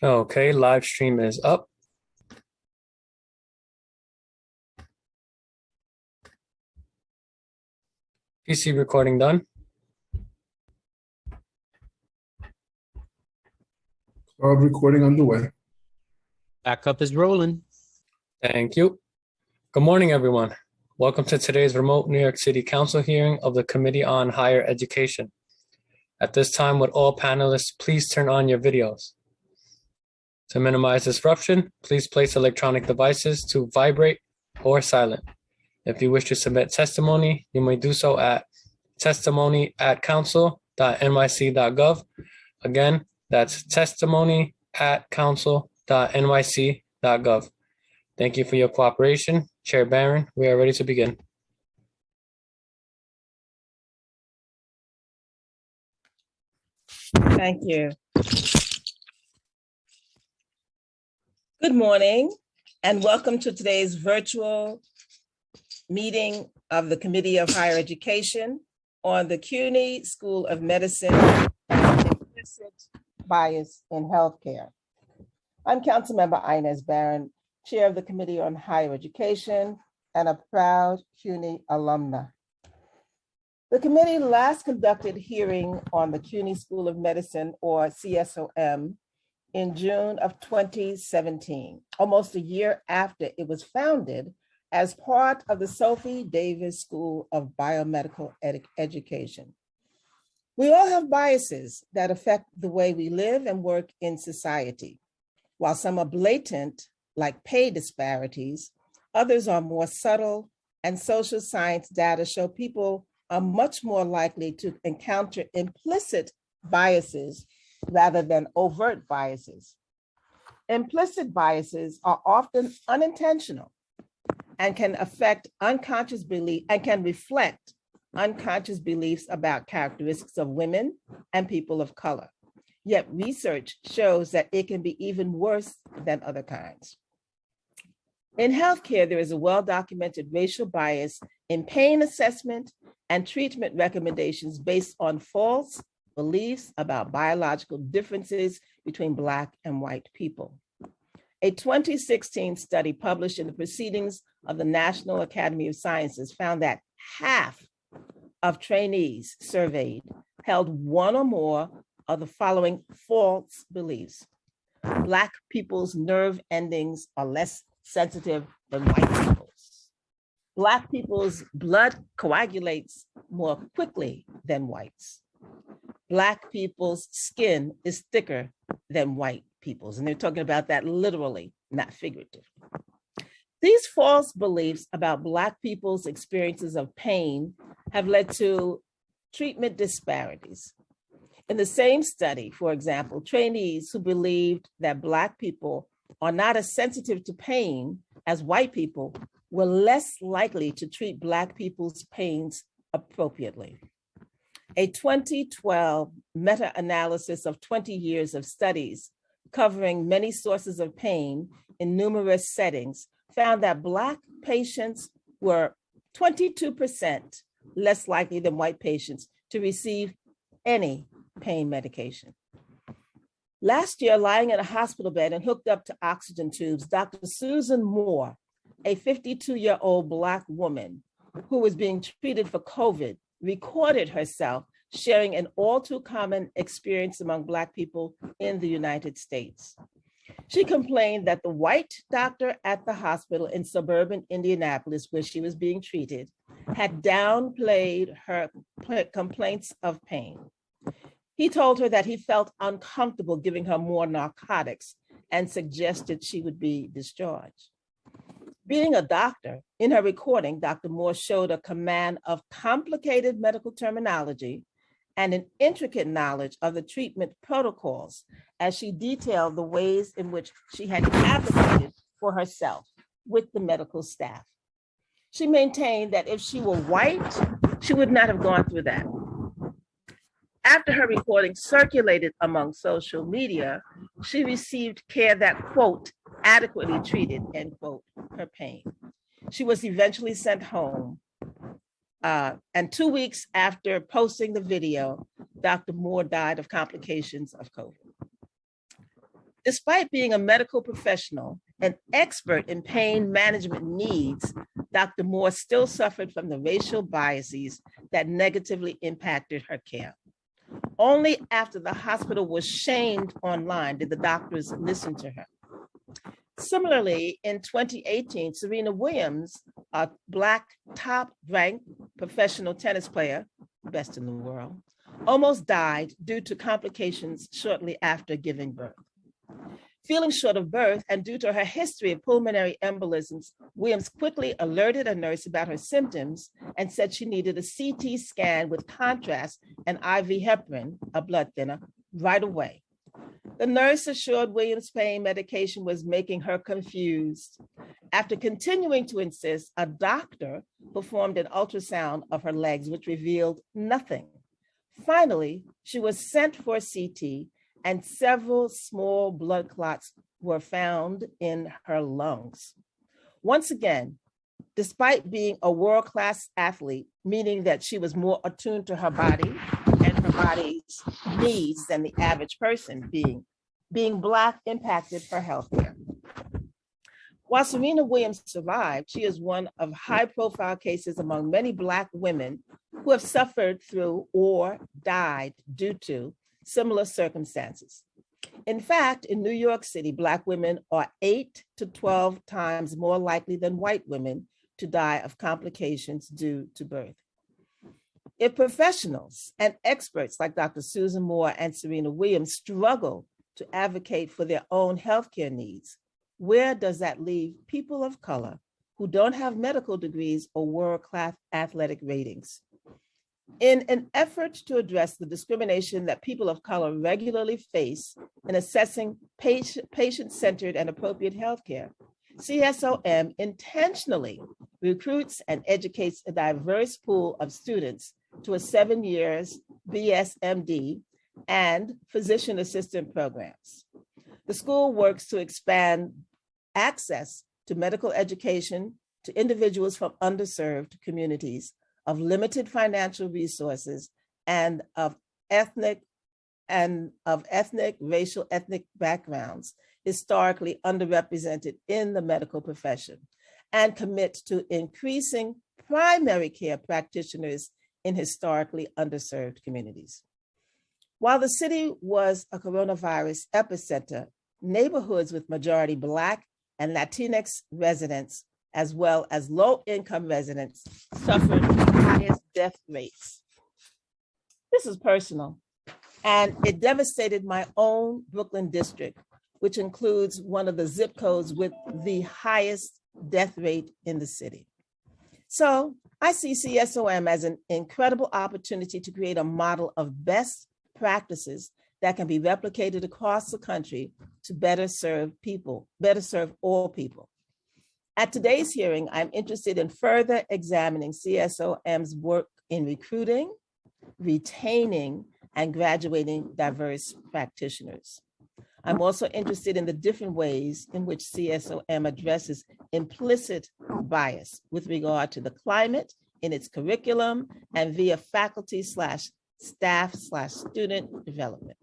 Okay, live stream is up. PC recording done. Recording underway. Backup is rolling. Thank you. Good morning, everyone. Welcome to today's remote New York City Council hearing of the Committee on Higher Education. At this time, would all panelists please turn on your videos? To minimize disruption, please place electronic devices to vibrate or silent. If you wish to submit testimony, you may do so at testimony@council.nyc.gov. Again, that's testimony@council.nyc.gov. Thank you for your cooperation. Chair Barron, we are ready to begin. Thank you. Good morning and welcome to today's virtual meeting of the Committee of Higher Education on the Cuny School of Medicine and Implicit Bias in Healthcare. I'm Councilmember Inez Barron, Chair of the Committee on Higher Education and a proud Cuny alumna. The committee last conducted hearing on the Cuny School of Medicine, or CSOM, in June of 2017, almost a year after it was founded as part of the Sophie Davis School of Biomedical Education. We all have biases that affect the way we live and work in society. While some are blatant, like pay disparities, others are more subtle, and social science data show people are much more likely to encounter implicit biases rather than overt biases. Implicit biases are often unintentional and can affect unconscious belief and can reflect unconscious beliefs about characteristics of women and people of color. Yet research shows that it can be even worse than other kinds. In healthcare, there is a well-documented racial bias in pain assessment and treatment recommendations based on false beliefs about biological differences between Black and white people. A 2016 study published in the Proceedings of the National Academy of Sciences found that half of trainees surveyed held one or more of the following false beliefs. Black people's nerve endings are less sensitive than white people's. Black people's blood coagulates more quickly than whites. Black people's skin is thicker than white people's. And they're talking about that literally, not figuratively. These false beliefs about Black people's experiences of pain have led to treatment disparities. In the same study, for example, trainees who believed that Black people are not as sensitive to pain as white people were less likely to treat Black people's pains appropriately. A 2012 meta-analysis of 20 years of studies covering many sources of pain in numerous settings found that Black patients were 22% less likely than white patients to receive any pain medication. Last year, lying in a hospital bed and hooked up to oxygen tubes, Dr. Susan Moore, a 52-year-old Black woman who was being treated for COVID, recorded herself sharing an all too common experience among Black people in the United States. She complained that the white doctor at the hospital in suburban Indianapolis, where she was being treated, had downplayed her complaints of pain. He told her that he felt uncomfortable giving her more narcotics and suggested she would be discharged. Being a doctor, in her recording, Dr. Moore showed a command of complicated medical terminology and an intricate knowledge of the treatment protocols as she detailed the ways in which she had advocated for herself with the medical staff. She maintained that if she were white, she would not have gone through that. After her recording circulated among social media, she received care that, quote, adequately treated, end quote, her pain. She was eventually sent home. And 2 weeks after posting the video, Dr. Moore died of complications of COVID. Despite being a medical professional, an expert in pain management needs, Dr. Moore still suffered from the racial biases that negatively impacted her care. Only after the hospital was shamed online did the doctors listen to her. Similarly, in 2018, Serena Williams, a Black top-ranked professional tennis player, best in the world, almost died due to complications shortly after giving birth. Feeling short of breath and due to her history of pulmonary embolisms, Williams quickly alerted a nurse about her symptoms and said she needed a CT scan with contrast and IV heparin, a blood thinner, right away. The nurse assured Williams pain medication was making her confused. After continuing to insist, a doctor performed an ultrasound of her legs, which revealed nothing. Finally, she was sent for a CT, and several small blood clots were found in her lungs. Once again, despite being a world-class athlete, meaning that she was more attuned to her body and her body's needs than the average person, being Black impacted her health care. While Serena Williams survived, she is one of high-profile cases among many Black women who have suffered through or died due to similar circumstances. In fact, in New York City, Black women are 8 to 12 times more likely than white women to die of complications due to birth. If professionals and experts like Dr. Susan Moore and Serena Williams struggle to advocate for their own healthcare needs, where does that leave people of color who don't have medical degrees or world-class athletic ratings? In an effort to address the discrimination that people of color regularly face in assessing patient-centered and appropriate healthcare, CSOM intentionally recruits and educates a diverse pool of students to a 7 years Bsmd and physician assistant programs. The school works to expand access to medical education to individuals from underserved communities of limited financial resources and of ethnic, racial, ethnic backgrounds historically underrepresented in the medical profession, and commit to increasing primary care practitioners in historically underserved communities. While the city was a coronavirus epicenter, neighborhoods with majority Black and Latinx residents, as well as low-income residents, suffered the highest death rates. This is personal, and it devastated my own Brooklyn district, which includes one of the zip codes with the highest death rate in the city. So I see CSOM as an incredible opportunity to create a model of best practices that can be replicated across the country to better serve all people. At today's hearing, I'm interested in further examining CSOM's work in recruiting, retaining, and graduating diverse practitioners. I'm also interested in the different ways in which CSOM addresses implicit bias with regard to the climate in its curriculum and via faculty/staff/student development.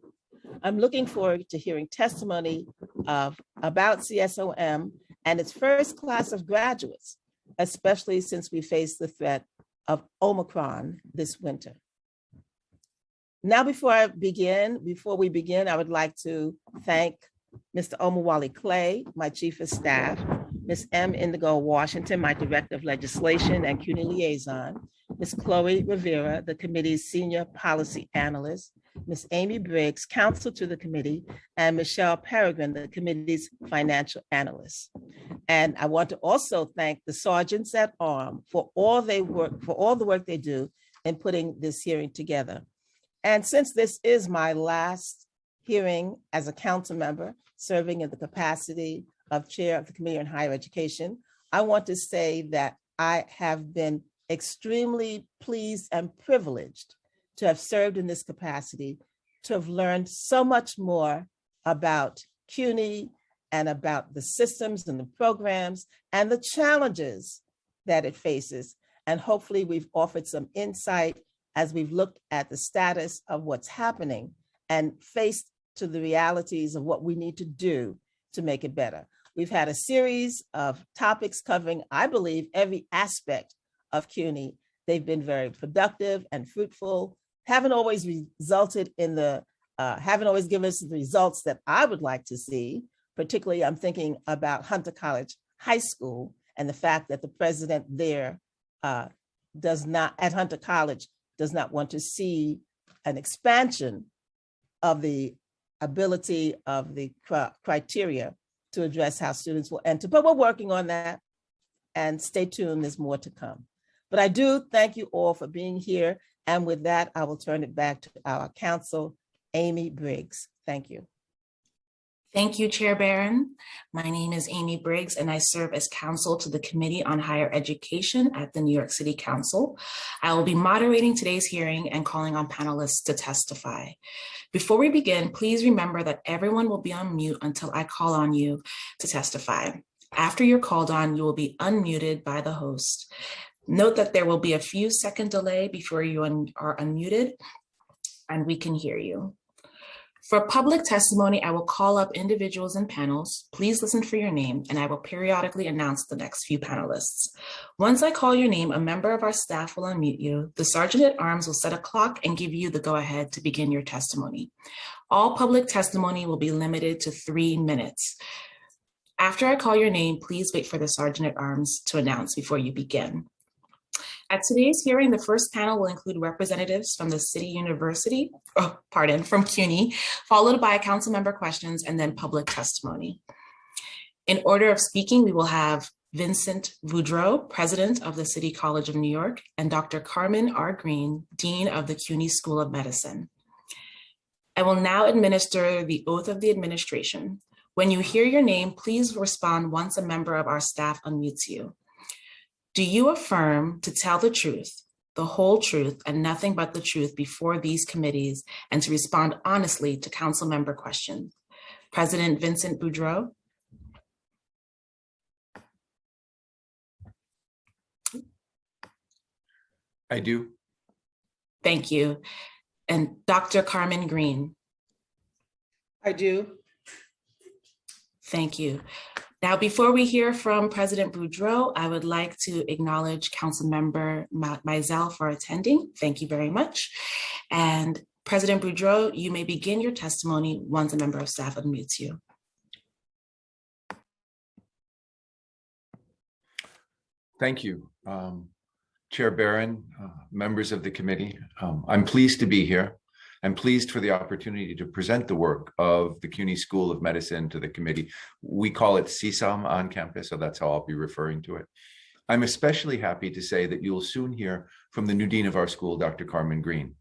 I'm looking forward to hearing testimony about CSOM and its first class of graduates, especially since we face the threat of Omicron this winter. Now, before we begin, I would like to thank Mr. Omawale Clay, my Chief of Staff, Ms. M. Indigo Washington, my Director of Legislation and Cuny Liaison, Ms. Chloe Rivera, the committee's Senior Policy Analyst, Ms. Amy Briggs, Counsel to the committee, and Michelle Peregrine, the committee's Financial Analyst. And I want to also thank the Sergeants at Arms for all the work they do in putting this hearing together. And since this is my last hearing as a council member, serving in the capacity of Chair of the Committee on Higher Education, I want to say that I have been extremely pleased and privileged to have served in this capacity, to have learned so much more about CUNY and about the systems and the programs and the challenges that it faces. And hopefully we've offered some insight as we've looked at the status of what's happening and faced to the realities of what we need to do to make it better. We've had a series of topics covering, I believe, every aspect of CUNY. They've been very productive and fruitful, haven't always resulted in haven't always given us the results that I would like to see. Particularly, I'm thinking about Hunter College High School and the fact that the president there at Hunter College does not want to see an expansion of the ability of the criteria to address how students will enter. But we're working on that, and stay tuned, there's more to come. But I do thank you all for being here. And with that, I will turn it back to our counsel, Amy Briggs. Thank you. Thank you, Chair Barron. My name is Amy Briggs, and I serve as counsel to the Committee on Higher Education at the New York City Council. I will be moderating today's hearing and calling on panelists to testify. Before we begin, please remember that everyone will be on mute until I call on you to testify. After you're called on, you will be unmuted by the host. Note that there will be a few second delay before you are unmuted and we can hear you. For public testimony, I will call up individuals and panels. Please listen for your name, and I will periodically announce the next few panelists. Once I call your name, a member of our staff will unmute you. The Sergeant at Arms will set a clock and give you the go-ahead to begin your testimony. All public testimony will be limited to 3 minutes. After I call your name, please wait for the Sergeant at Arms to announce before you begin. At today's hearing, the first panel will include representatives from the from CUNY, followed by council member questions and then public testimony. In order of speaking, we will have Vincent Boudreau, President of the City College of New York, and Dr. Carmen R. Green, Dean of the Cuny School of Medicine. I will now administer the oath of the administration. When you hear your name, please respond once a member of our staff unmutes you. Do you affirm to tell the truth, the whole truth, and nothing but the truth before these committees, and to respond honestly to council member questions? President Vincent Boudreau. I do. Thank you. And Dr. Carmen Green. I do. Thank you. Now, before we hear from President Boudreau, I would like to acknowledge Councilmember Mizell for attending. Thank you very much. And President Boudreau, you may begin your testimony once a member of staff unmutes you. Thank you. Chair Barron, members of the committee, I'm pleased to be here. I'm pleased for the opportunity to present the work of the Cuny School of Medicine to the committee. We call it Csom on campus, so that's how I'll be referring to it. I'm especially happy to say that you'll soon hear from the new dean of our school, Dr. Carmen Green.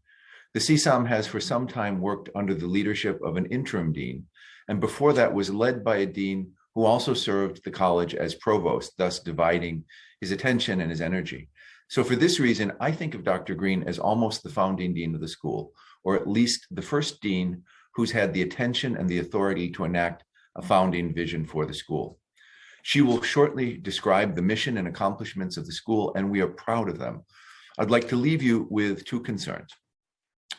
The Csom has for some time worked under the leadership of an interim dean, and before that was led by a dean who also served the college as provost, thus dividing his attention and his energy. So for this reason, I think of Dr. Green as almost the founding dean of the school, or at least the first dean who's had the attention and the authority to enact a founding vision for the school. She will shortly describe the mission and accomplishments of the school, and we are proud of them. I'd like to leave you with 2 concerns.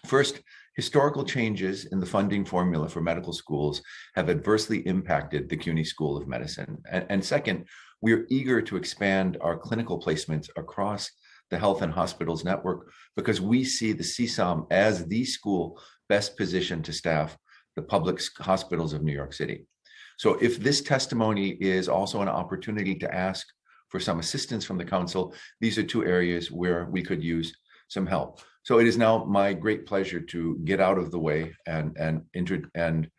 First, historical changes in the funding formula for medical schools have adversely impacted the Cuny School of Medicine. And second, we are eager to expand our clinical placements across the health and hospitals network because we see the Csom as the school best positioned to staff the public hospitals of New York City. So if this testimony is also an opportunity to ask for some assistance from the council, these are 2 areas where we could use some help. So it is now my great pleasure to get out of the way and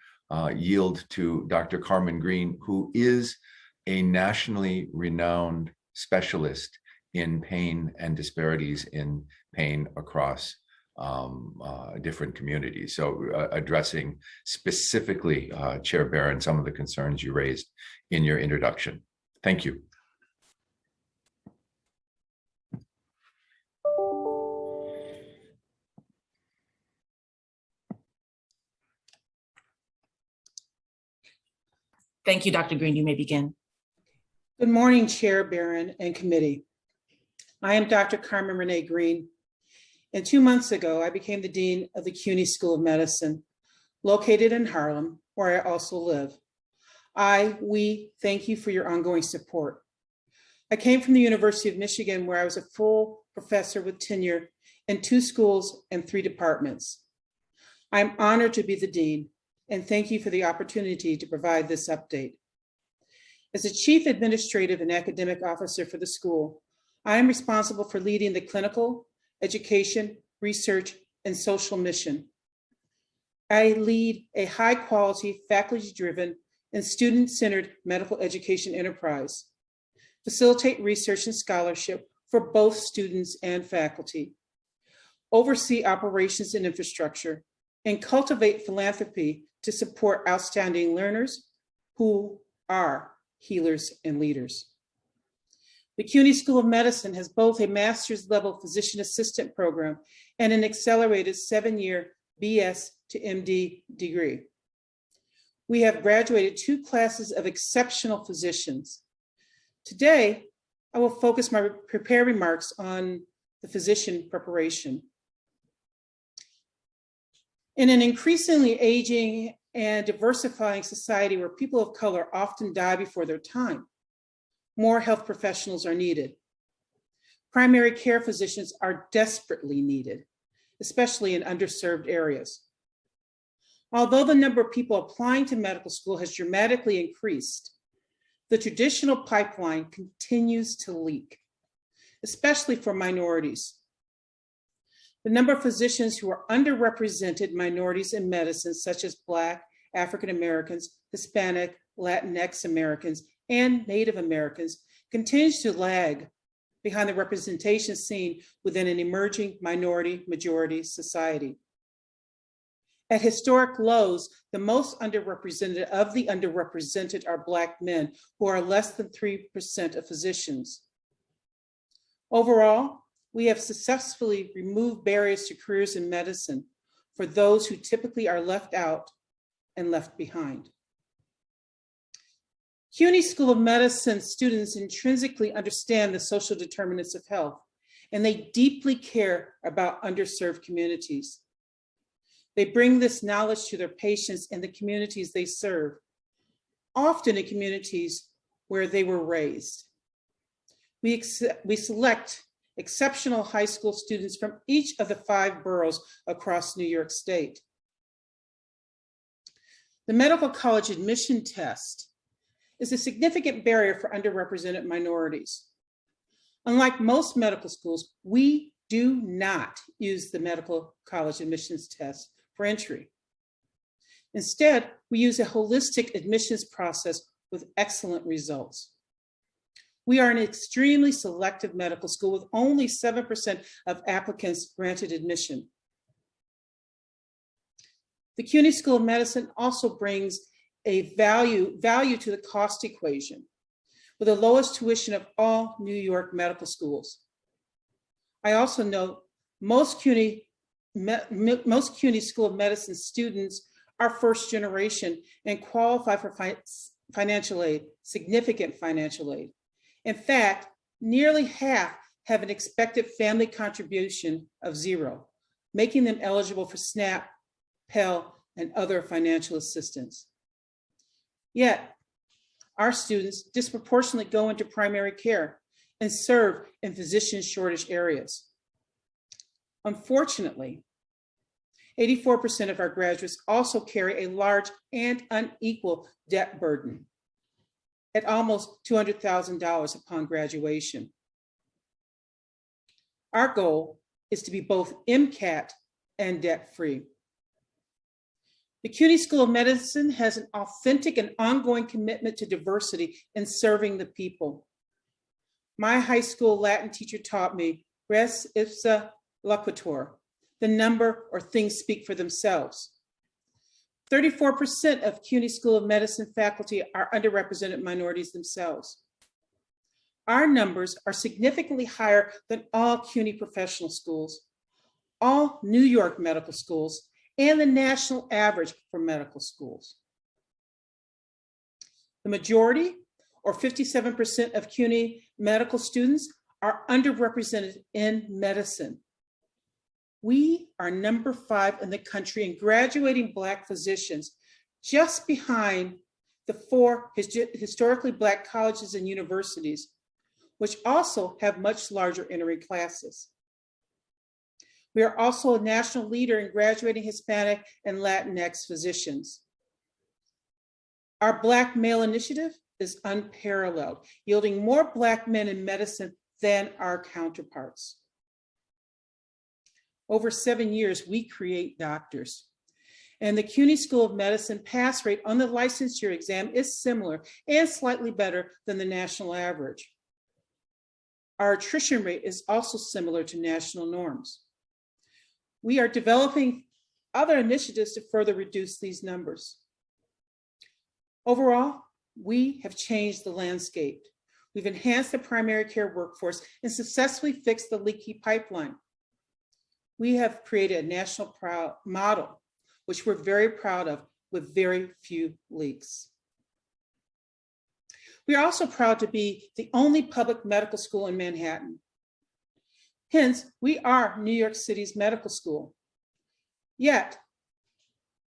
yield to Dr. Carmen Green, who is a nationally renowned specialist in pain and disparities in pain across different communities. So addressing specifically, Chair Barron, some of the concerns you raised in your introduction. Thank you. Thank you, Dr. Green. You may begin. Good morning, Chair Barron and committee. I am Dr. Carmen Renee Green, and 2 months ago, I became the Dean of the Cuny School of Medicine. located in Harlem, where I also live. We thank you for your ongoing support. I came from the University of Michigan, where I was a full professor with tenure in 2 schools and 3 departments. I'm honored to be the dean, and thank you for the opportunity to provide this update. As the Chief Administrative and Academic Officer for the school, I am responsible for leading the clinical, education, research, and social mission. I lead a high-quality, faculty-driven, and student-centered medical education enterprise, facilitate research and scholarship for both students and faculty, oversee operations and infrastructure, and cultivate philanthropy to support outstanding learners who are healers and leaders. The Cuny School of Medicine has both a master's level physician assistant program and an accelerated 7-year BS to MD degree. We have graduated 2 classes of exceptional physicians. Today, I will focus my prepared remarks on the physician preparation. In an increasingly aging and diversifying society where people of color often die before their time, more health professionals are needed. Primary care physicians are desperately needed, especially in underserved areas. Although the number of people applying to medical school has dramatically increased, the traditional pipeline continues to leak, especially for minorities. The number of physicians who are underrepresented minorities in medicine, such as Black, African Americans, Hispanic, Latinx Americans, and Native Americans, continues to lag behind the representation seen within an emerging minority-majority society. At historic lows, the most underrepresented of the underrepresented are Black men, who are less than 3% of physicians. Overall, we have successfully removed barriers to careers in medicine for those who typically are left out and left behind. Cuny School of Medicine students intrinsically understand the social determinants of health, and they deeply care about underserved communities. They bring this knowledge to their patients and the communities they serve, often in communities where they were raised. We select exceptional high school students from each of the 5 boroughs across New York State. The medical college admission test is a significant barrier for underrepresented minorities. Unlike most medical schools, we do not use the medical college admissions test for entry. Instead, we use a holistic admissions process with excellent results. We are an extremely selective medical school with only 7% of applicants granted admission. The Cuny School of Medicine also brings a value to the cost equation, with the lowest tuition of all New York medical schools. I also note most Cuny School of Medicine students are first generation and qualify for financial aid, significant financial aid. In fact, nearly half have an expected family contribution of 0, making them eligible for SNAP, Pell, and other financial assistance. Yet, our students disproportionately go into primary care and serve in physician shortage areas. Unfortunately, 84% of our graduates also carry a large and unequal debt burden at almost $200,000 upon graduation. Our goal is to be both MCAT and debt-free. The Cuny School of Medicine has an authentic and ongoing commitment to diversity and serving the people. My high school Latin teacher taught me, res ipsa loquitur, the number or things speak for themselves. 34% of Cuny School of Medicine faculty are underrepresented minorities themselves. Our numbers are significantly higher than all Cuny professional schools, all New York medical schools, and the national average for medical schools. The majority, or 57% of Cuny medical students, are underrepresented in medicine. We are number 5 in the country in graduating Black physicians, just behind the 4 historically Black colleges and universities, which also have much larger entering classes. We are also a national leader in graduating Hispanic and Latinx physicians. Our Black Male Initiative is unparalleled, yielding more Black men in medicine than our counterparts. Over 7 years, we create doctors. And the Cuny School of Medicine pass rate on the licensure exam is similar and slightly better than the national average. Our attrition rate is also similar to national norms. We are developing other initiatives to further reduce these numbers. Overall, we have changed the landscape. We've enhanced the primary care workforce and successfully fixed the leaky pipeline. We have created a national model, which we're very proud of, with very few leaks. We are also proud to be the only public medical school in Manhattan. Hence, we are New York City's medical school. Yet,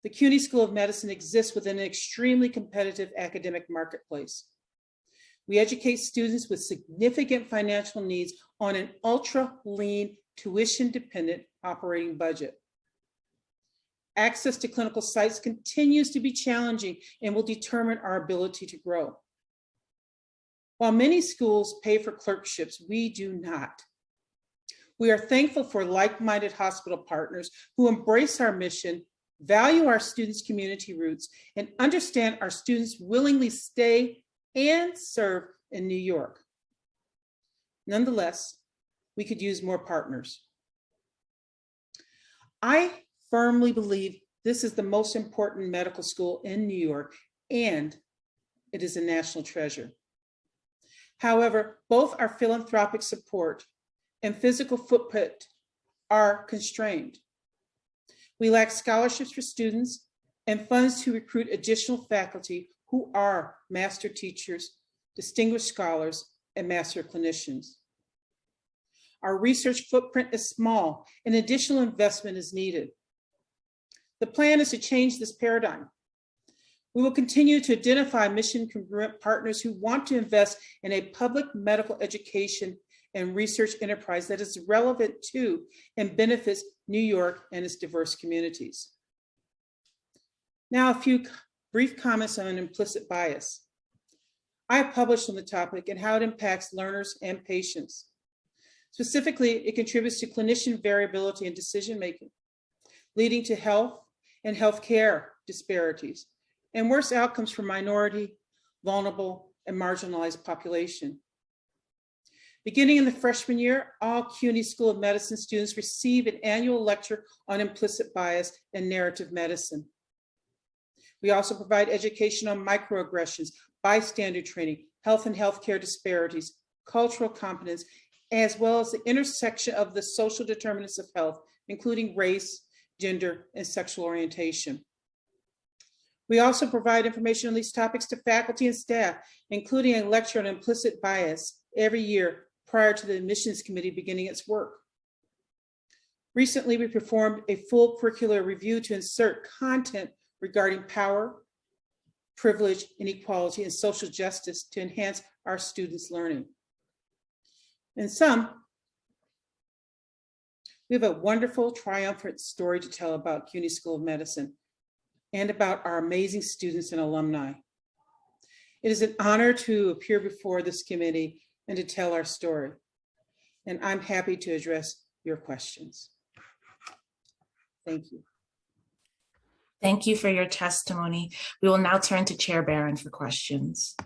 the Cuny School of Medicine exists within an extremely competitive academic marketplace. We educate students with significant financial needs on an ultra-lean, tuition-dependent operating budget. Access to clinical sites continues to be challenging and will determine our ability to grow. While many schools pay for clerkships, we do not. We are thankful for like-minded hospital partners who embrace our mission, value our students' community roots, and understand our students willingly stay and serve in New York. Nonetheless, we could use more partners. I firmly believe this is the most important medical school in New York, and it is a national treasure. However, both our philanthropic support and physical footprint are constrained. We lack scholarships for students and funds to recruit additional faculty who are master teachers, distinguished scholars, and master clinicians. Our research footprint is small and additional investment is needed. The plan is to change this paradigm. We will continue to identify mission-congruent partners who want to invest in a public medical education and research enterprise that is relevant to and benefits New York and its diverse communities. Now, a few brief comments on implicit bias. I have published on the topic and how it impacts learners and patients. Specifically, it contributes to clinician variability in decision-making, leading to health and healthcare disparities, and worse outcomes for minority, vulnerable, and marginalized population. Beginning in the freshman year, all Cuny School of Medicine students receive an annual lecture on implicit bias and narrative medicine. We also provide education on microaggressions, bystander training, health and healthcare disparities, cultural competence, as well as the intersection of the social determinants of health, including race, gender, and sexual orientation. We also provide information on these topics to faculty and staff, including a lecture on implicit bias every year prior to the admissions committee beginning its work. Recently, we performed a full curricular review to insert content regarding power, privilege, inequality, and social justice to enhance our students' learning. In sum, we have a wonderful, triumphant story to tell about Cuny School of Medicine and about our amazing students and alumni. It is an honor to appear before this committee and to tell our story. And I'm happy to address your questions. Thank you. Thank you for your testimony. We will now turn to Chair Barron for questions.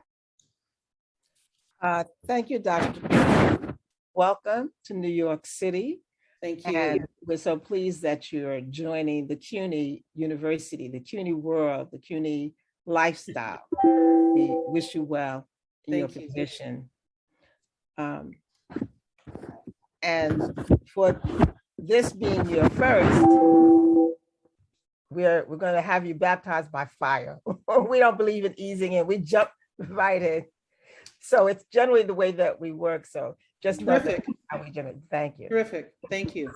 Thank you, Dr. Welcome to New York City. Thank you. And we're so pleased that you're joining the Cuny University, the Cuny world, the Cuny lifestyle. We wish you well in your position. And for this being your first, we're going to have you baptized by fire. We don't believe in easing in, we jump right in. So it's generally the way that we work. So just know that how we do it. Thank you. Terrific. Thank you.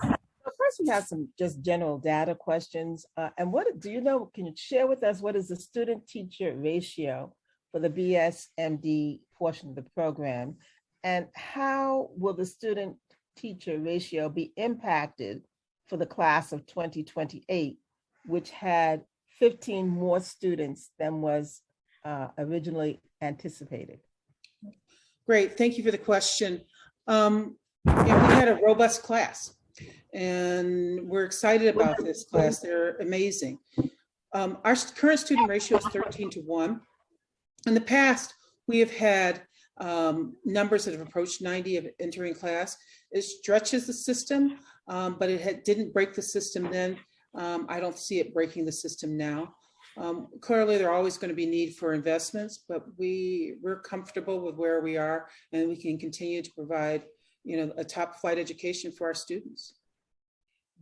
first we have some just general data questions. And what do you know, can you share with us what is the student teacher ratio for the Bsmd portion of the program? And how will the student teacher ratio be impacted for the class of 2028, which had 15 more students than was originally anticipated? Great, thank you for the question. Yeah, we had a robust class and we're excited about this class. They're amazing. Our current student ratio is 13:1. In the past, we have had numbers that have approached 90 of entering class. It stretches the system, but it didn't break the system then. I don't see it breaking the system now. Clearly, there are always going to be need for investments, but we're comfortable with where we are, and we can continue to provide, a top flight education for our students.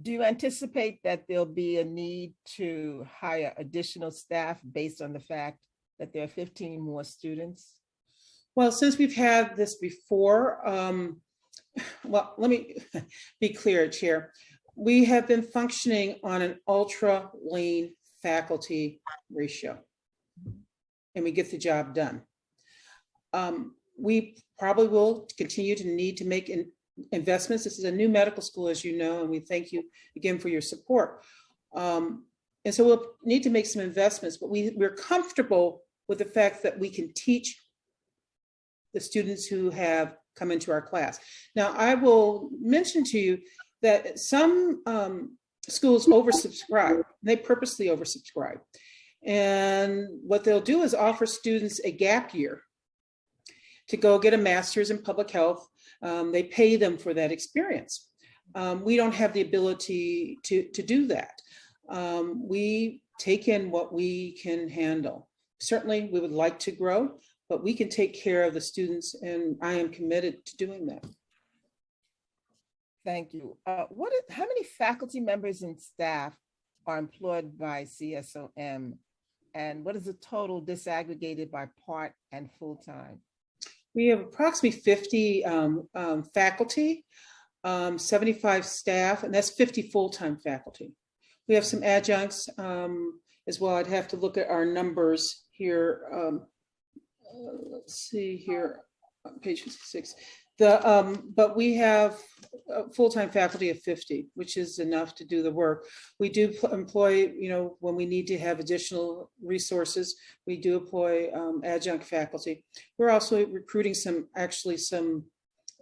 Do you anticipate that there'll be a need to hire additional staff based on the fact that there are 15 more students? Well, since we've had this before, well, let me be clear, Chair. We have been functioning on an ultra lean faculty ratio, and we get the job done. We probably will continue to need to make investments. This is a new medical school, as you know, and we thank you again for your support. And so we'll need to make some investments, but we're comfortable with the fact that we can teach the students who have come into our class. Now, I will mention to you that some schools oversubscribe. They purposely oversubscribe. And what they'll do is offer students a gap year to go get a master's in public health. They pay them for that experience. We don't have the ability to do that. We take in what we can handle. Certainly, we would like to grow, but we can take care of the students, and I am committed to doing that. Thank you. How many faculty members and staff are employed by CSOM, and what is the total disaggregated by part and full-time? We have approximately 50 faculty, 75 staff, and that's 50 full-time faculty. We have some adjuncts as well. I'd have to look at our numbers here. Let's see here, page 56. But we have full-time faculty of 50, which is enough to do the work. We do employ, when we need to have additional resources, we do employ adjunct faculty. We're also recruiting some,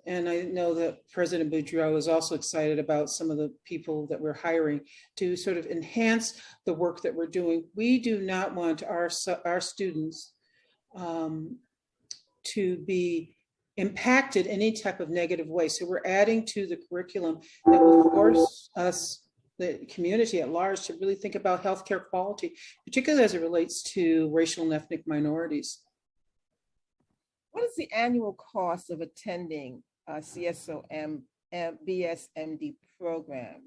and I know that President Boudreaux is also excited about some of the people that we're hiring to sort of enhance the work that we're doing. We do not want our students to be impacted any type of negative way. So we're adding to the curriculum that will force us, the community at large, to really think about healthcare quality, particularly as it relates to racial and ethnic minorities. What is the annual cost of attending a CSOM Bsmd program?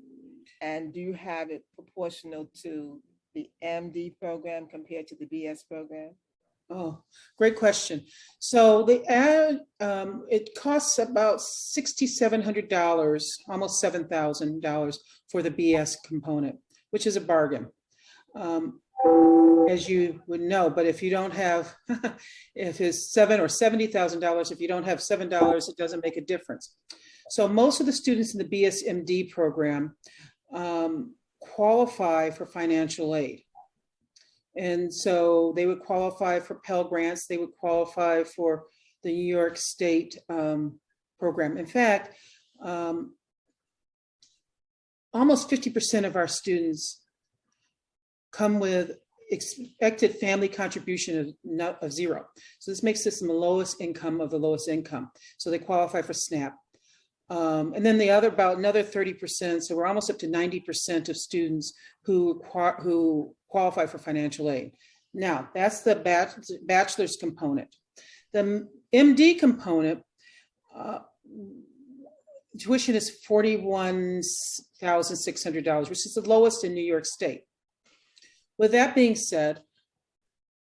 And do you have it proportional to the MD program compared to the BS program? Oh, great question. So it costs about $6,700, almost $7,000 for the BS component, which is a bargain, as you would know. But if you don't have, if it's $7,000 or $70,000, if you don't have $7, it doesn't make a difference. So most of the students in the Bsmd program qualify for financial aid. And so they would qualify for Pell Grants, they would qualify for the New York State program. In fact, almost 50% of our students come with expected family contribution of zero. So this makes this the lowest income of the lowest income. So they qualify for SNAP. And then about another 30%, so we're almost up to 90% of students who qualify for financial aid. Now, that's the bachelor's component. The MD component, tuition is $41,600, which is the lowest in New York State. With that being said,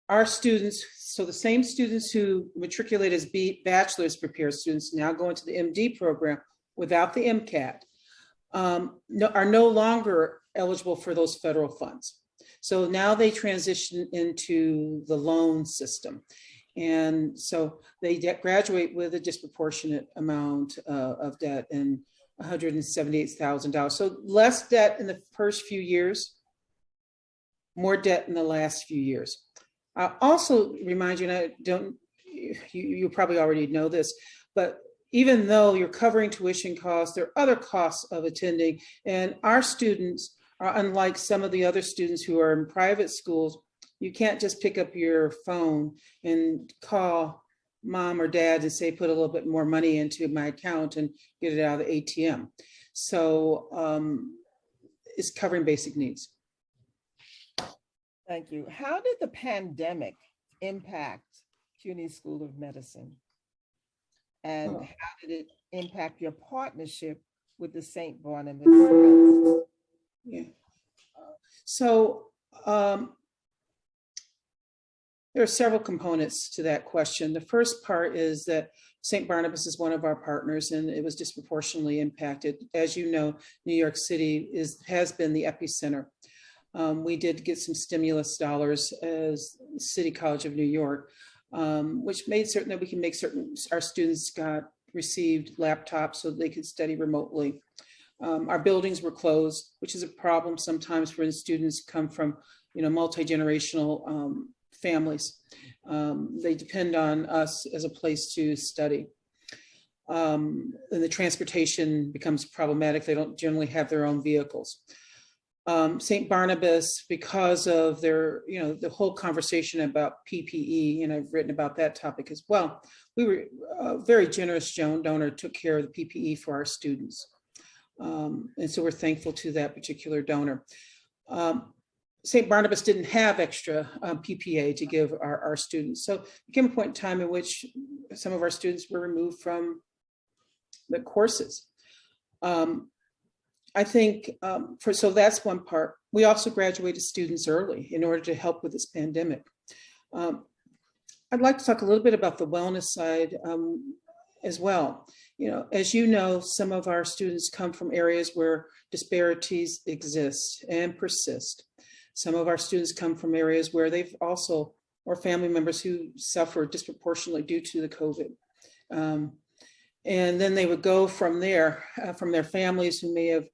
our students, so the same students who matriculate as bachelor's prepared students now go into the MD program without the MCAT. are no longer eligible for those federal funds. So now they transition into the loan system. And so they graduate with a disproportionate amount of debt and $178,000. So less debt in the first few years, more debt in the last few years. I'll also remind you, and you probably already know this, but even though you're covering tuition costs, there are other costs of attending, and our students are unlike some of the other students who are in private schools. You can't just pick up your phone and call mom or dad and say, put a little bit more money into my account and get it out of the ATM. So it's covering basic needs. Thank you. How did the pandemic impact Cuny School of Medicine? And how did it impact your partnership with the St. Barnabas? Yeah. So there are several components to that question. The first part is that St. Barnabas is one of our partners, and it was disproportionately impacted. As you know, New York City has been the epicenter. We did get some stimulus dollars as City College of New York, which made certain that we can make certain our students received laptops so they could study remotely. Our buildings were closed, which is a problem sometimes when students come from, multi-generational families. They depend on us as a place to study. And the transportation becomes problematic. They don't generally have their own vehicles. St. Barnabas, because of their, the whole conversation about PPE, and I've written about that topic as well. We were a very generous donor, took care of the PPE for our students. And so we're thankful to that particular donor. St. Barnabas didn't have extra PPA to give our students. So there came a point in time in which some of our students were removed from the courses. I think, so that's one part. We also graduated students early in order to help with this pandemic. I'd like to talk a little bit about the wellness side as well. As you know, some of our students come from areas where disparities exist and persist. Some of our students come from areas where they've also, or family members who suffer disproportionately due to the COVID. And then they would go from there, from their families who may have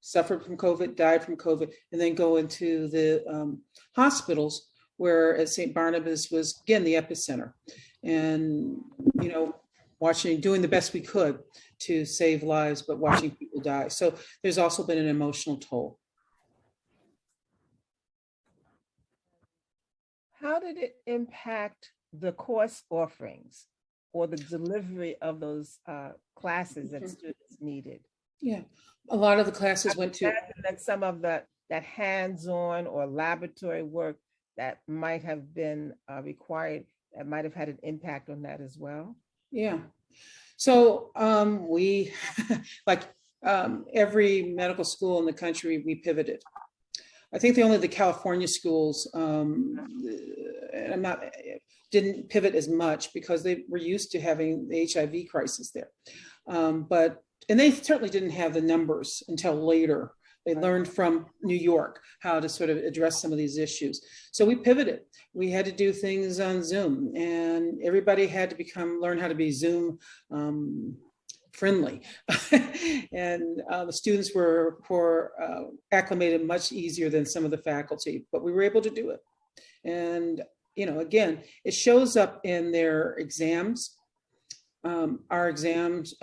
suffered from COVID, died from COVID, and then go into the hospitals where at St. Barnabas was, again, the epicenter. And, doing the best we could to save lives, but watching people die. So there's also been an emotional toll. How did it impact the course offerings or the delivery of those classes that students needed? Yeah, a lot of the classes went to that some of that hands-on or laboratory work that might have been required, that might have had an impact on that as well. Yeah. So we, like every medical school in the country, we pivoted. I think only the California schools didn't pivot as much because they were used to having the HIV crisis there. And they certainly didn't have the numbers until later. They learned from New York how to sort of address some of these issues. So we pivoted. We had to do things on Zoom, and everybody had to learn how to be Zoom friendly. And the students were acclimated much easier than some of the faculty, but we were able to do it. And, again, it shows up in their exams. Our exams,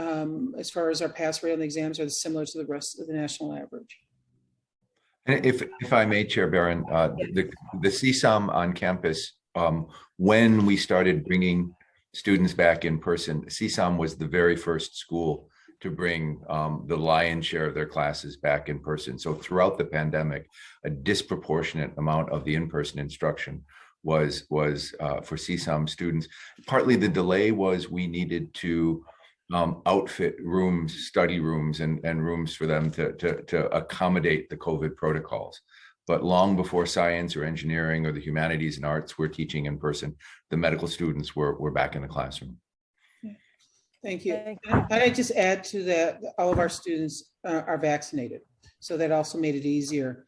as far as our pass rate on the exams, are similar to the rest of the national average. And if I may, Chair Barron, the Csom on campus, when we started bringing students back in person, Csom was the very first school to bring the lion's share of their classes back in person. So throughout the pandemic, a disproportionate amount of the in-person instruction was for Csom students. Partly the delay was we needed to outfit rooms, study rooms, and rooms for them to accommodate the COVID protocols. But long before science or engineering or the humanities and arts were teaching in person, the medical students were back in the classroom. Thank you. Thank you. And I just add to that, all of our students are vaccinated. So that also made it easier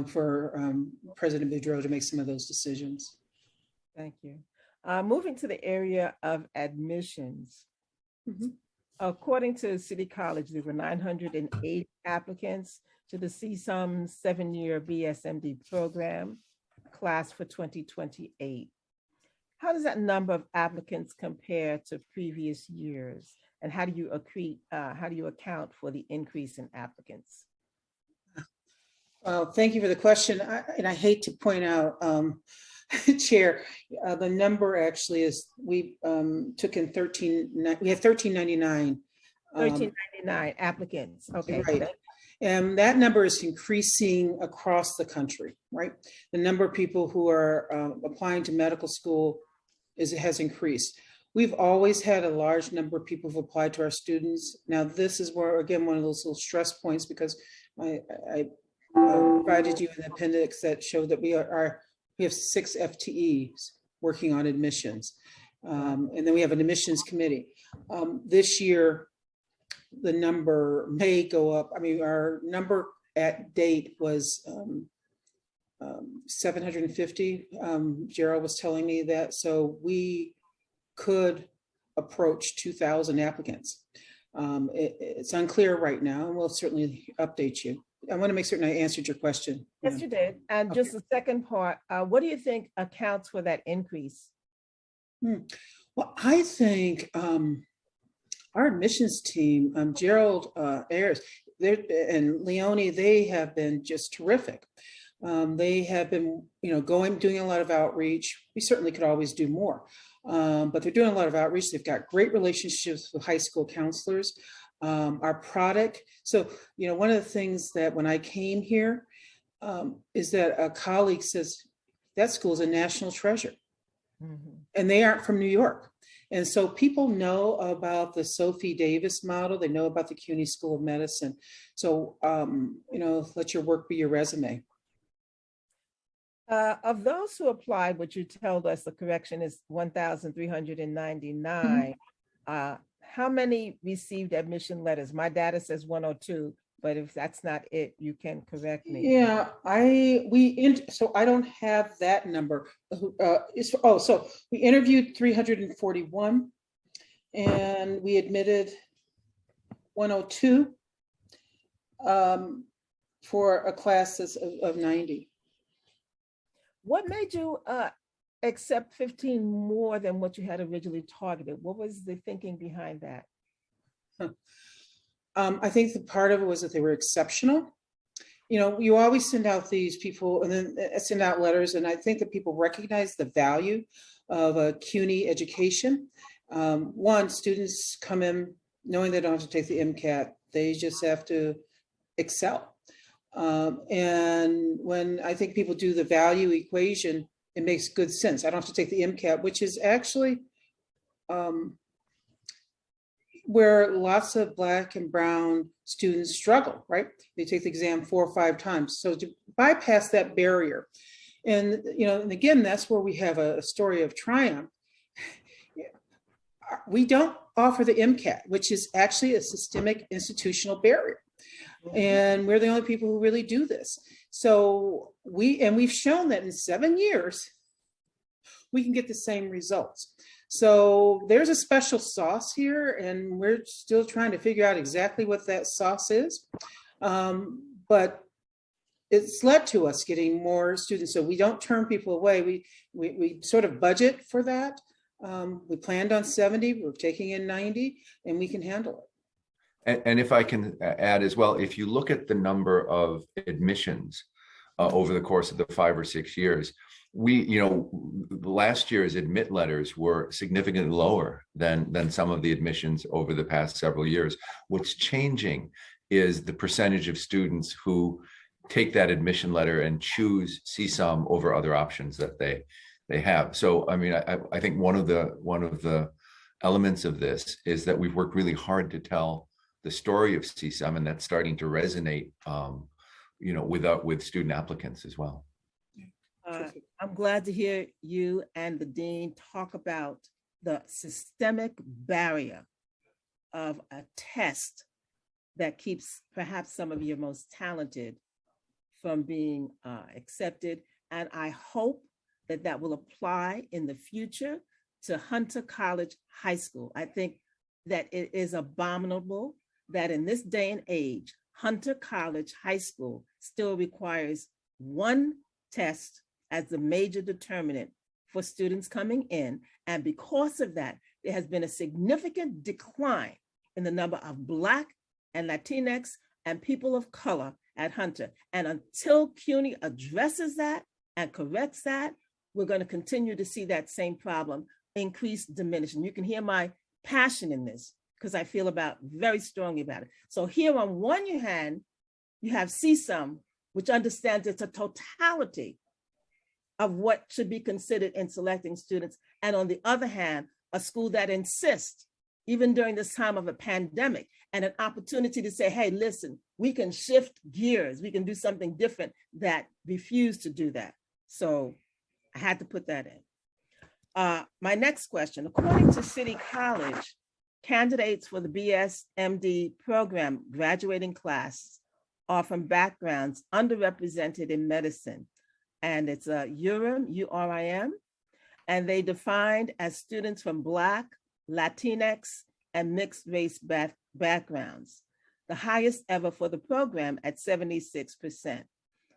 for President Boudreaux to make some of those decisions. Thank you. Moving to the area of admissions. Mhm. According to City College, there were 908 applicants to the Csom 7-year Bsmd program class for 2028. How does that number of applicants compare to previous years? And how do you account for the increase in applicants? Well, thank you for the question. And I hate to point out, Chair, the number actually is, we took in we had 1399. 1399 applicants, okay. Right. And that number is increasing across the country, right? The number of people who are applying to medical school has increased. We've always had a large number of people who've applied to our students. Now, this is where, again, one of those little stress points, because I provided you an appendix that showed that we have 6 FTEs working on admissions. And then we have an admissions committee. This year, the number may go up. I mean, our number at date was 750. Gerald was telling me that. So we could approach 2,000 applicants. It's unclear right now, and we'll certainly update you. I want to make certain I answered your question. Yes, you did. And just the second part, what do you think accounts for that increase? Well, I think our admissions team, Gerald Ayers and Leonie, they have been just terrific. They have been, doing a lot of outreach. We certainly could always do more, but they're doing a lot of outreach. They've got great relationships with high school counselors. Our product. So, one of the things that when I came here is that a colleague says, that school is a national treasure. Mm-hmm. And they aren't from New York. And so people know about the Sophie Davis model. They know about the Cuny School of Medicine. So, let your work be your resume. Of those who applied, what you told us the correction is 1,399. Mm-hmm. How many received admission letters? My data says 102, but if that's not it, you can correct me. Yeah, so I don't have that number. So we interviewed 341 and we admitted 102 for a class of 90. What made you accept 15 more than what you had originally targeted? What was the thinking behind that? I think the part of it was that they were exceptional. You always send out these people and then send out letters, and I think that people recognize the value of a CUNY education. One, students come in knowing they don't have to take the MCAT, they just have to excel. And when I think people do the value equation, it makes good sense. I don't have to take the MCAT, which is actually where lots of Black and brown students struggle, right? They take the exam 4 or 5 times. So to bypass that barrier, and and again, that's where we have a story of triumph. We don't offer the MCAT, which is actually a systemic institutional barrier. And we're the only people who really do this. So we've shown that in 7 years, we can get the same results. So there's a special sauce here, and we're still trying to figure out exactly what that sauce is. But it's led to us getting more students. So we don't turn people away. We sort of budget for that. We planned on 70, we're taking in 90, and we can handle it. And if I can add as well, if you look at the number of admissions over the course of the 5 or 6 years, last year's admit letters were significantly lower than some of the admissions over the past several years. What's changing is the percentage of students who take that admission letter and choose Csom over other options that they have. So, I mean, I think one of the elements of this is that we've worked really hard to tell the story of Csom, and that's starting to resonate, with student applicants as well. I'm glad to hear you and the dean talk about the systemic barrier of a test that keeps perhaps some of your most talented from being accepted. And I hope that that will apply in the future to Hunter College High School. I think that it is abominable that in this day and age, Hunter College High School still requires one test as the major determinant for students coming in. And because of that, there has been a significant decline in the number of Black and Latinx and people of color at Hunter. And until Cuny addresses that and corrects that, we're going to continue to see that same problem increase, diminish. And you can hear my passion in this because I feel very strongly about it. So here on one hand, you have Csom, which understands it's a totality of what should be considered in selecting students. And on the other hand, a school that insists, even during this time of a pandemic, and an opportunity to say, hey, listen, we can shift gears, we can do something different, that refuse to do that. So I had to put that in. My next question, according to City College, candidates for the Bsmd program graduating class are from backgrounds underrepresented in medicine. And it's URIM, U-R-I-M, and they defined as students from Black, Latinx, and mixed race backgrounds, the highest ever for the program at 76%.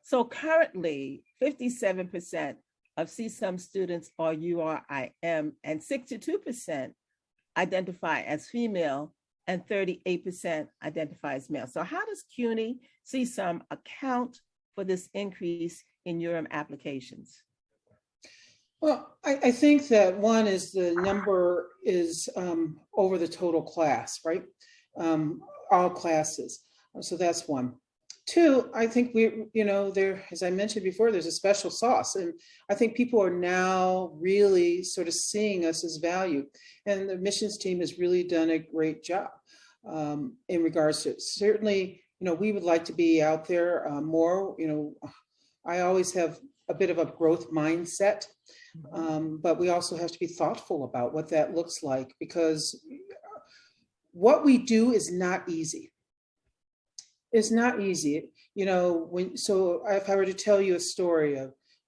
So currently, 57% of Csom students are URIM, and 62% identify as female, and 38% identify as male. So how does Cuny Csom account for this increase in URIM applications? Well, I think that one is the number is over the total class, right? All classes. So that's one. Two, I think there, as I mentioned before, there's a special sauce. And I think people are now really sort of seeing us as value. And the admissions team has really done a great job in regards to it. Certainly, we would like to be out there more. I always have a bit of a growth mindset, but we also have to be thoughtful about what that looks like, because what we do is not easy. It's not easy. So if I were to tell you a story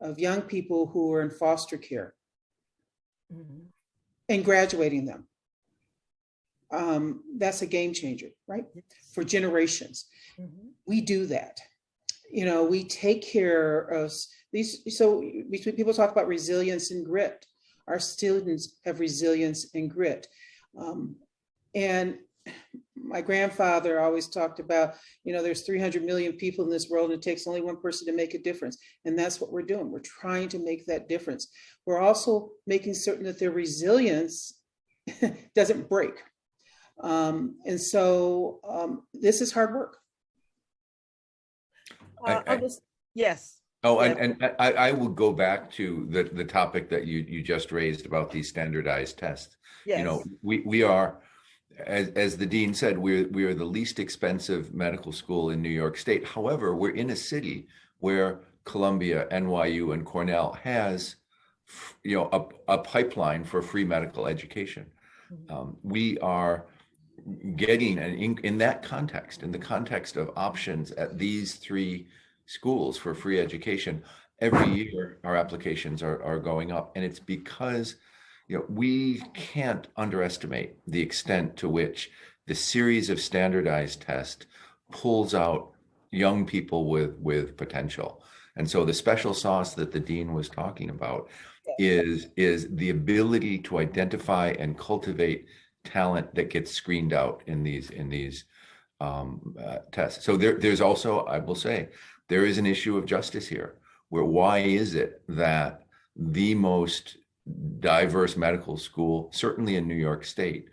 of young people who are in foster care and graduating them, that's a game changer, right? For generations. We do that. We take care of these. So people talk about resilience and grit. Our students have resilience and grit. And my grandfather always talked about, there's 300 million people in this world, and it takes only one person to make a difference. And that's what we're doing. We're trying to make that difference. We're also making certain that their resilience doesn't break. And so this is hard work. Yes. Oh, and I will go back to the topic that you just raised about these standardized tests. Yes. We are, as the dean said, we are the least expensive medical school in New York State. However, we're in a city where Columbia, NYU, and Cornell has, a pipeline for free medical education. We are getting in that context, in the context of options at these three schools for free education, every year our applications are going up. And it's because we can't underestimate the extent to which the series of standardized tests pulls out young people with potential. And so the special sauce that the dean was talking about is the ability to identify and cultivate talent that gets screened out in these tests. So there's also, I will say, there is an issue of justice here, where why is it that the most diverse medical school, certainly in New York State,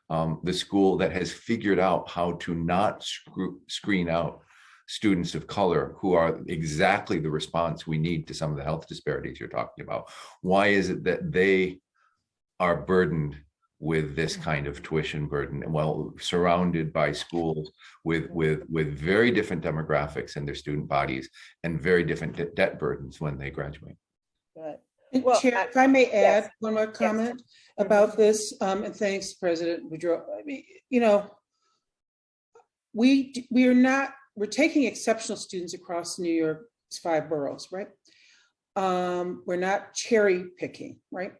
the school that has figured out how to not screen out students of color who are exactly the response we need to some of the health disparities you're talking about, why is it that they are burdened with this kind of tuition burden, while surrounded by schools with very different demographics in their student bodies and very different debt burdens when they graduate? Right. Well, Chair, if I may add one more comment. about this, and thanks, President Boudreaux. I mean, we're taking exceptional students across New York's 5 boroughs, right? We're not cherry picking, right?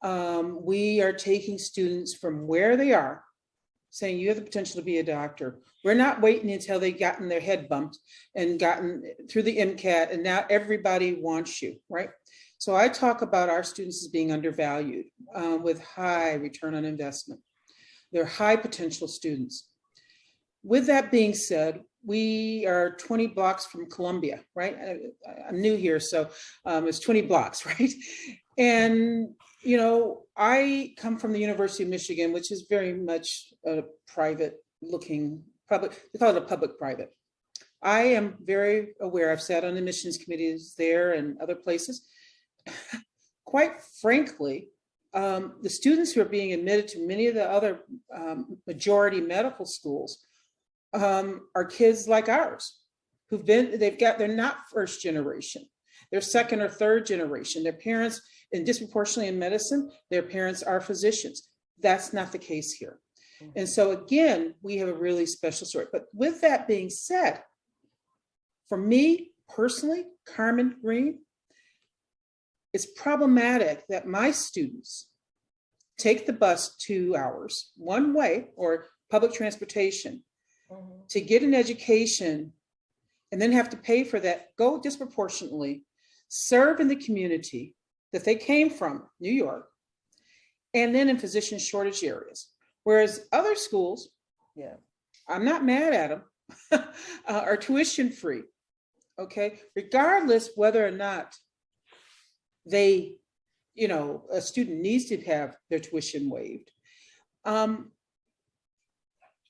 We are taking students from where they are, saying you have the potential to be a doctor. We're not waiting until they've gotten their head bumped and gotten through the MCAT, and now everybody wants you, right? So I talk about our students as being undervalued with high return on investment. They're high potential students. With that being said, we are 20 blocks from Columbia, right? I'm new here, so it's 20 blocks, right? And, I come from the University of Michigan, which is very much a private looking, public, they call it a public-private. I am very aware, I've sat on admissions committees there and other places. Quite frankly, the students who are being admitted to many of the other majority medical schools are kids like ours they're not first generation, they're second or third generation. Their parents, and disproportionately in medicine, their parents are physicians. That's not the case here. And so again, we have a really special story. But with that being said, for me personally, Carmen Green, it's problematic that my students take the bus 2 hours one way or public transportation to get an education and then have to pay for that, go disproportionately, serve in the community that they came from, New York, and then in physician shortage areas. Whereas other schools, I'm not mad at them, are tuition free, okay? Regardless whether or not they, a student needs to have their tuition waived. And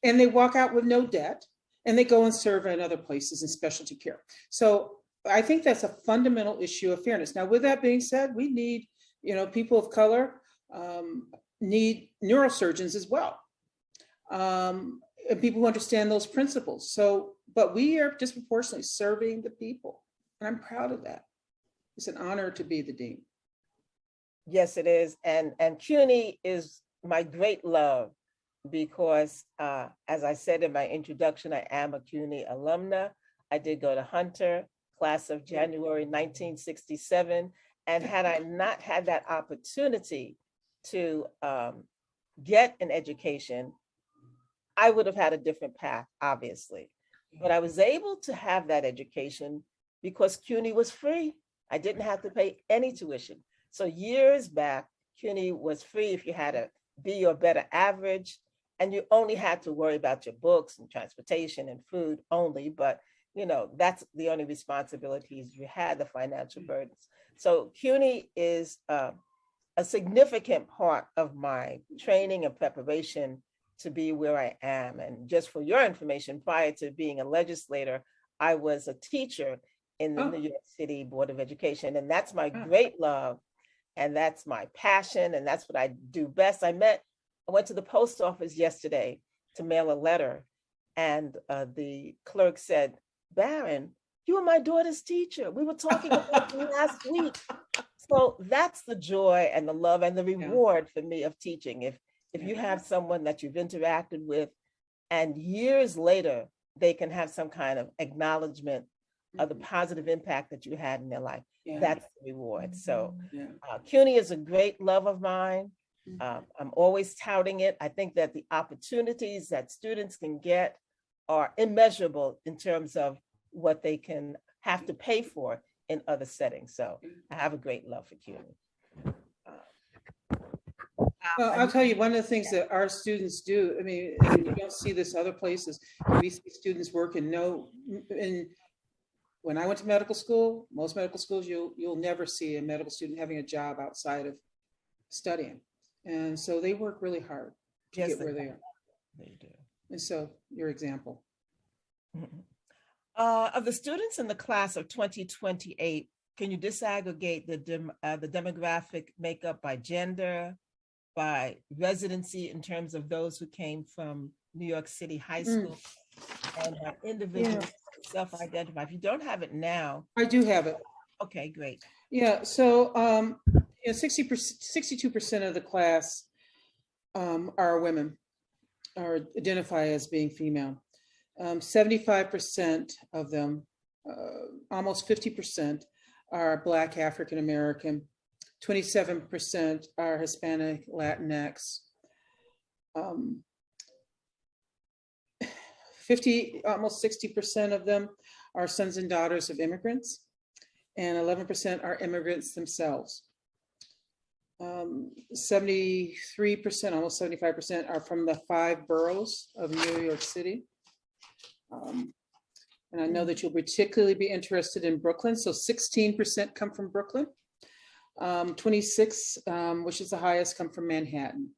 they walk out with no debt, and they go and serve in other places in specialty care. So I think that's a fundamental issue of fairness. Now, with that being said, we need, people of color need neurosurgeons as well, and people who understand those principles. So, but we are disproportionately serving the people, and I'm proud of that. It's an honor to be the dean. Yes, it is. And Cuny is my great love because, as I said in my introduction, I am a Cuny alumna. I did go to Hunter, class of January 1967. And had I not had that opportunity to get an education, I would have had a different path, obviously. But I was able to have that education because Cuny was free. I didn't have to pay any tuition. So years back, Cuny was free if you had a B or better average, and you only had to worry about your books and transportation and food only. But that's the only responsibilities you had, the financial burdens. So Cuny is a significant part of my training and preparation to be where I am. And just for your information, prior to being a legislator, I was a teacher in the New York City Board of Education. And that's my great love. And that's my passion. And that's what I do best. I went to the post office yesterday to mail a letter. And the clerk said, "Baron, you were my daughter's teacher. We were talking about you last week." So that's the joy and the love and the reward for me of teaching. If you have someone that you've interacted with and years later, they can have some kind of acknowledgement of the positive impact that you had in their life, that's the reward. So Cuny is a great love of mine. I'm always touting it. I think that the opportunities that students can get are immeasurable in terms of what they can have to pay for in other settings. So I have a great love for Cuny. Well, I'll tell you, one of the things that our students do, I mean, you don't see this other places. We see students work when I went to medical school, most medical schools, you'll never see a medical student having a job outside of studying. And so they work really hard to get where they are. They do. And so your example. Of the students in the class of 2028, can you disaggregate the demographic makeup by gender, by residency in terms of those who came from New York City high school and have individuals self-identify? If you don't have it now. I do have it. Okay, great. Yeah, so 62% of the class are women, or identify as being female. 75% of them, almost 50%, are Black African American. 27% are Hispanic Latinx. 50, almost 60% of them are sons and daughters of immigrants, and 11% are immigrants themselves. 73%, almost 75% are from the 5 boroughs of New York City. And I know that you'll particularly be interested in Brooklyn. So 16% come from Brooklyn. 26, which is the highest, come from Manhattan.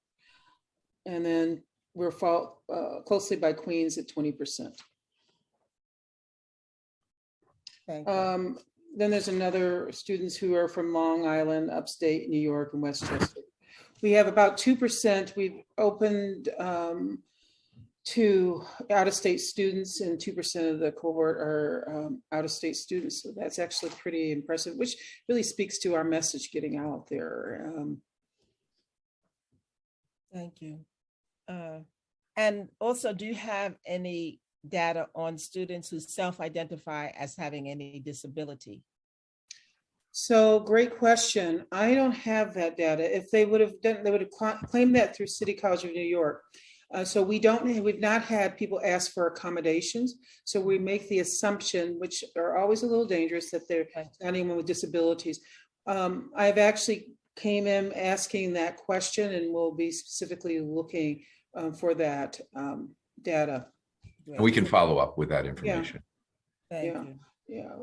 And then we're followed closely by Queens at 20%. Thank you. Then there's another students who are from Long Island, upstate New York, and Westchester. We have about 2%. We've opened to out-of-state students, and 2% of the cohort are out-of-state students. So that's actually pretty impressive, which really speaks to our message getting out there. Thank you. And also, do you have any data on students who self-identify as having any disability? So great question. I don't have that data. If they would have done, they would have claimed that through City College of New York. So we've not had people ask for accommodations. So we make the assumption, which are always a little dangerous, that they're not anyone with disabilities. I've actually came in asking that question, and we'll be specifically looking for that data. And we can follow up with that information. Thank you. Yeah.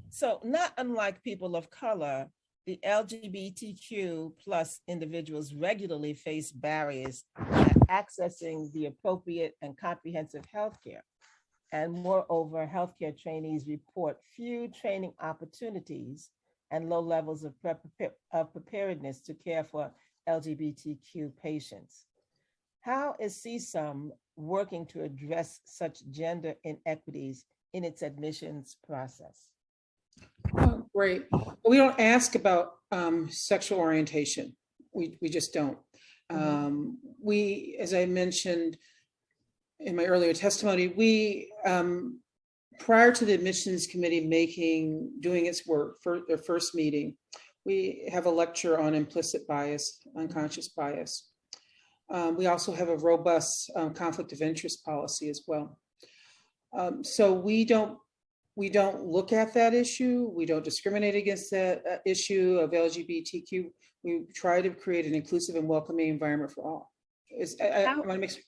So not unlike people of color, the LGBTQ plus individuals regularly face barriers at accessing the appropriate and comprehensive healthcare. And moreover, healthcare trainees report few training opportunities and low levels of preparedness to care for LGBTQ patients. How is Csom working to address such gender inequities in its admissions process? Oh, great. We don't ask about sexual orientation. We just don't. We, as I mentioned in my earlier testimony, we, prior to the admissions committee doing its work for their first meeting, we have a lecture on implicit bias, unconscious bias. We also have a robust conflict of interest policy as well. So we don't look at that issue. We don't discriminate against that issue of LGBTQ. We try to create an inclusive and welcoming environment for all. I want to make sure.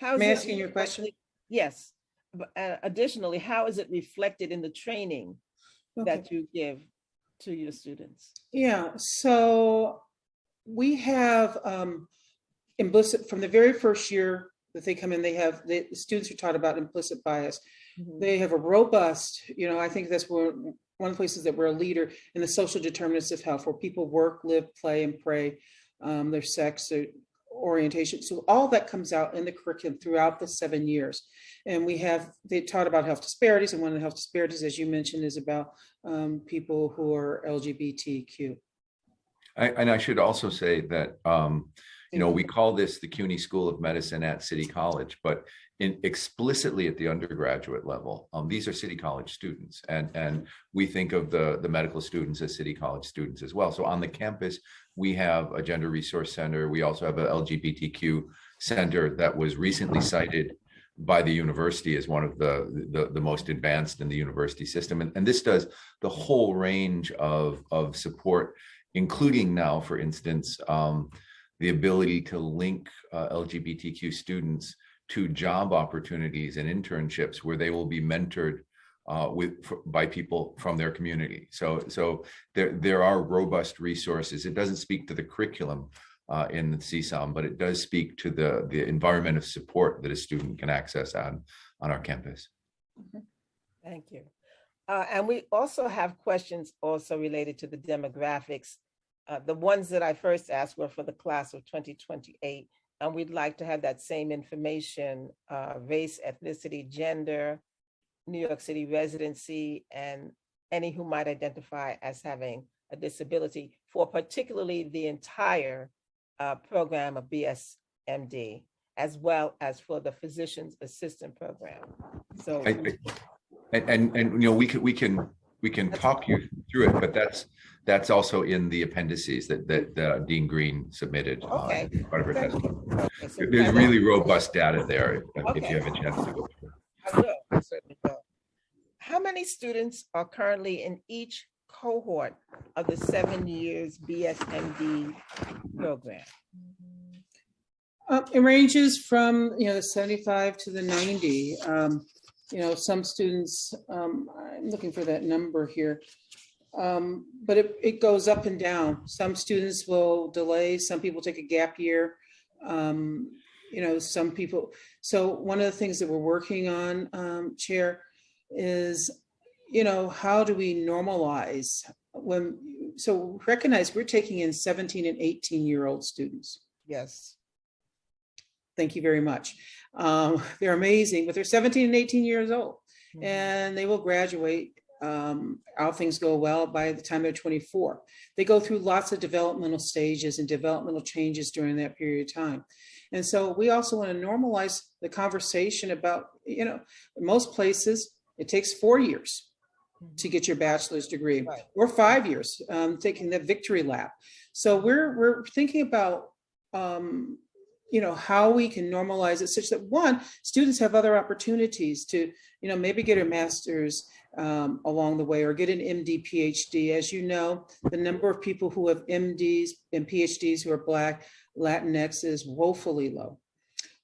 Am I asking your question? Yes. But additionally, how is it reflected in the training that you give to your students? Yeah, so we have implicit from the very first year that they come in, they have the students are taught about implicit bias. They have a robust, I think that's one of the places that we're a leader in the social determinants of health, where people work, live, play, and pray, their sex, their orientation. So all that comes out in the curriculum throughout the 7 years. And they taught about health disparities, and one of the health disparities, as you mentioned, is about people who are LGBTQ. And I should also say that, we call this the Cuny School of Medicine at City College, but explicitly at the undergraduate level, these are City College students, and we think of the medical students as City College students as well. So on the campus, we have a gender resource center. We also have an LGBTQ center that was recently cited by the university as one of the most advanced in the university system. And this does the whole range of support, including now, for instance, the ability to link LGBTQ students to job opportunities and internships where they will be mentored by people from their community. So there are robust resources. It doesn't speak to the curriculum in the Csom, but it does speak to the environment of support that a student can access on our campus. Thank you. And we also have questions also related to the demographics. The ones that I first asked were for the class of 2028, and we'd like to have that same information, race, ethnicity, gender, New York City residency, and any who might identify as having a disability for particularly the entire program of Bsmd, as well as for the physician's assistant program. So, And you know, we can talk you through it, but that's also in the appendices that Dean Green submitted. Okay. As part of her testimony. okay, so There's really robust data there if you have a chance to go through. I will, I certainly will. How many students are currently in each cohort of the 7 years Bsmd program? It ranges from, the 75 to the 90. Some students, I'm looking for that number here, but it goes up and down. Some students will delay, some people take a gap year. Some people, so one of the things that we're working on, Chair, is, how do we normalize so recognize we're taking in 17 and 18-year-old students. Yes. Thank you very much. They're amazing, but they're 17 and 18 years old, and they will graduate, all things go well, by the time they're 24. They go through lots of developmental stages and developmental changes during that period of time. And so we also want to normalize the conversation about, in most places, it takes 4 years to get your bachelor's degree, Right. or 5 years, taking the victory lap. So we're thinking about, how we can normalize it such that, one, students have other opportunities to, maybe get a master's along the way, or get an MD, PhD. As you know, the number of people who have MDs and PhDs who are Black, Latinx is woefully low.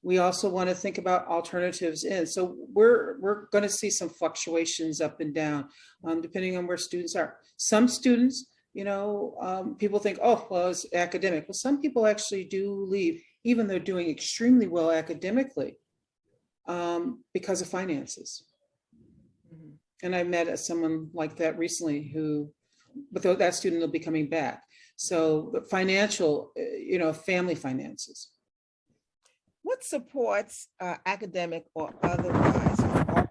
We also want to think about alternatives in. So we're going to see some fluctuations up and down, depending on where students are. Some students, people think, oh, well, it's academic. Well, some people actually do leave, even though they're doing extremely well academically, because of finances. And I met someone like that recently but that student will be coming back. So the financial, family finances. What supports academic or otherwise are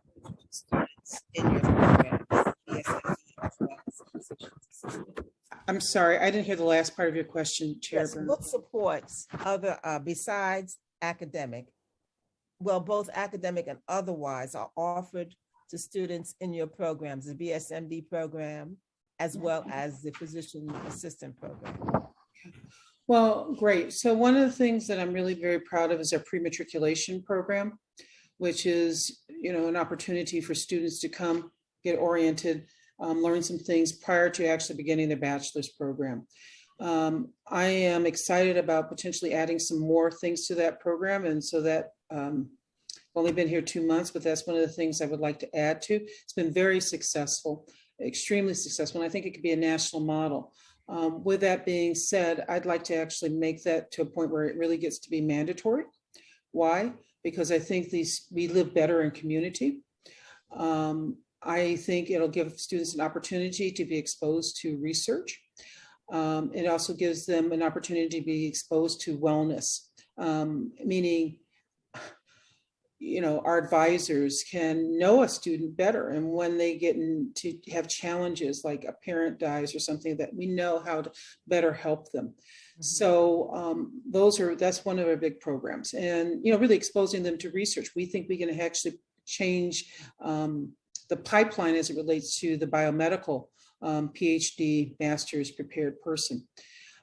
students in your programs, Bsmd, as well as physician's assistant? I'm sorry, I didn't hear the last part of your question, Chair. Yes, what supports other, besides academic, well, both academic and otherwise, are offered to students in your programs, the Bsmd program, as well as the physician assistant program? Well, great. So one of the things that I'm really very proud of is our pre-matriculation program, which is, an opportunity for students to come, get oriented, learn some things prior to actually beginning their bachelor's program. I am excited about potentially adding some more things to that program. And so that, I've only been here 2 months, but that's one of the things I would like to add to. It's been very successful, extremely successful. And I think it could be a national model. With that being said, I'd like to actually make that to a point where it really gets to be mandatory. Why? Because I think we live better in community. I think it'll give students an opportunity to be exposed to research. It also gives them an opportunity to be exposed to wellness, meaning, our advisors can know a student better. And when they get to have challenges like a parent dies or something, that we know how to better help them. So that's one of our big programs. And, really exposing them to research. We think we can actually change the pipeline as it relates to the biomedical PhD, master's prepared person.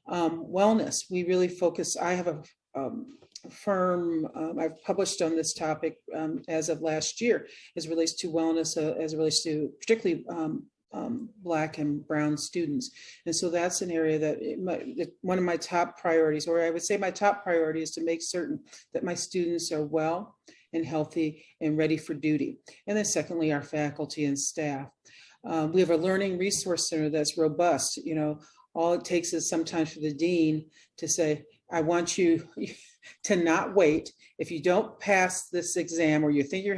Wellness, we really focus. I have a firm, I've published on this topic as of last year, as it relates to wellness, as it relates to particularly Black and Brown students. And so that's an area that one of my top priorities, or I would say my top priority, is to make certain that my students are well and healthy and ready for duty. And then secondly, our faculty and staff. We have a learning resource center that's robust. All it takes is sometimes for the dean to say, I want you to not wait. If you don't pass this exam, or you think you're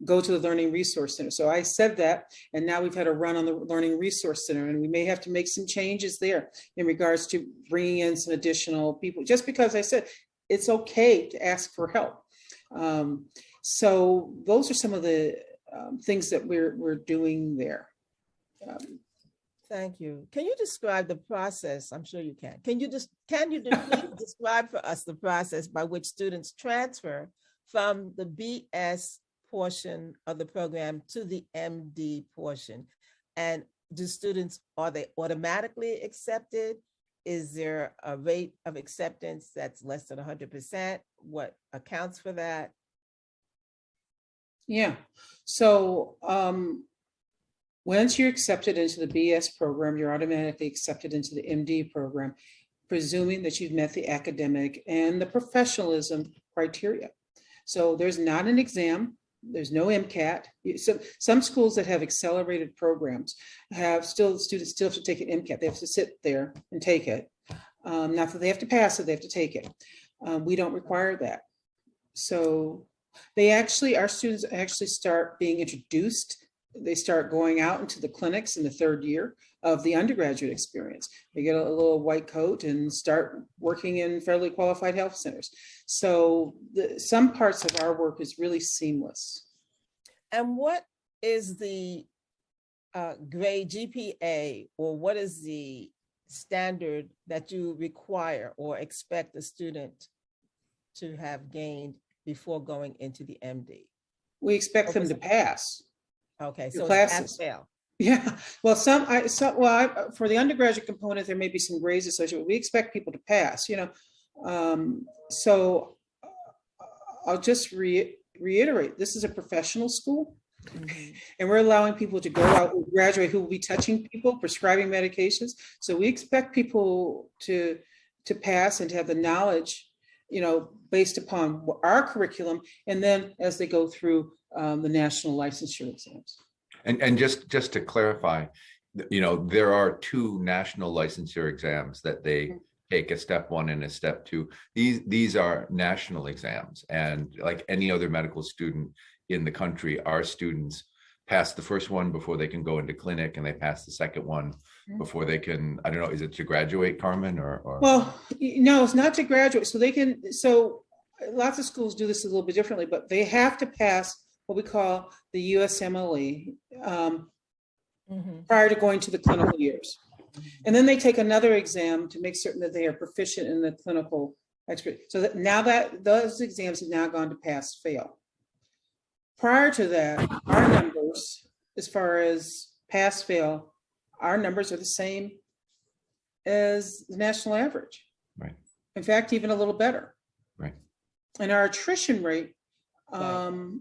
go to the Learning Resource Center. So I said that, and now we've had a run on the Learning Resource Center, and we may have to make some changes there in regards to bringing in some additional people, just because I said it's okay to ask for help. So those are some of the things that we're doing there. Thank you. Can you describe the process? I'm sure you can. Please describe for us the process by which students transfer from the BS portion of the program to the MD portion? And are they automatically accepted? Is there a rate of acceptance that's less than 100%? What accounts for that? Yeah. So once you're accepted into the BS program, you're automatically accepted into the MD program, presuming that you've met the academic and the professionalism criteria. So there's not an exam. There's no MCAT. So some schools that have accelerated programs students still have to take an MCAT. They have to sit there and take it. Not that they have to pass it, they have to take it. We don't require that. So our students actually start being introduced. They start going out into the clinics in the third year of the undergraduate experience. They get a little white coat and start working in federally qualified health centers. So some parts of our work is really seamless. And what is the grade GPA, or what is the standard that you require or expect a student to have gained before going into the MD? We expect them to pass. Okay, the so classes. it's pass-fail. Yeah, well, for the undergraduate component, there may be some grades associated. We expect people to pass, so I'll just reiterate, this is a professional school. Mhm. And we're allowing people to go out and graduate who will be touching people, prescribing medications. So we expect people to pass and to have the knowledge, based upon our curriculum, and then as they go through the national licensure exams. And just to clarify, there are two national licensure exams that they take, a step 1 and a step 2. These are national exams, and like any other medical student in the country, our students pass the first one before they can go into clinic, and they pass the second one before they can, I don't know, is it to graduate, Carmen, or? Well, no, it's not to graduate. So lots of schools do this a little bit differently, but they have to pass what we call the USMLE prior to going to the clinical years. And then they take another exam to make certain that they are proficient in the clinical expert. So that now that those exams have now gone to pass fail. Prior to that, our numbers, as far as pass fail, our numbers are the same as the national average. Right. In fact, even a little better. Right. And our attrition rate, Right.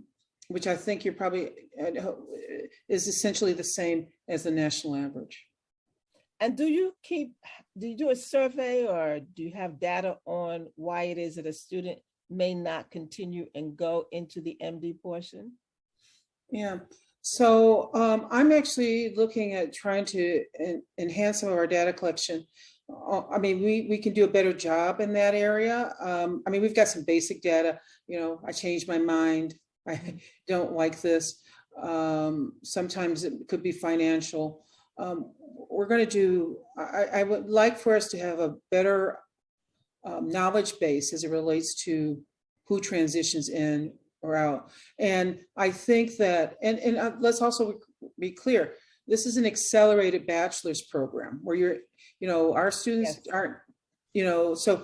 which I think you're probably, is essentially the same as the national average. And do you do a survey, or do you have data on why it is that a student may not continue and go into the MD portion? Yeah, so I'm actually looking at trying to enhance some of our data collection. I mean, we can do a better job in that area. I mean, we've got some basic data, I changed my mind. I don't like this. Sometimes it could be financial. We're going to do, I would like for us to have a better knowledge base as it relates to who transitions in or out. And I think that, and let's also be clear, this is an accelerated bachelor's program where our students aren't, so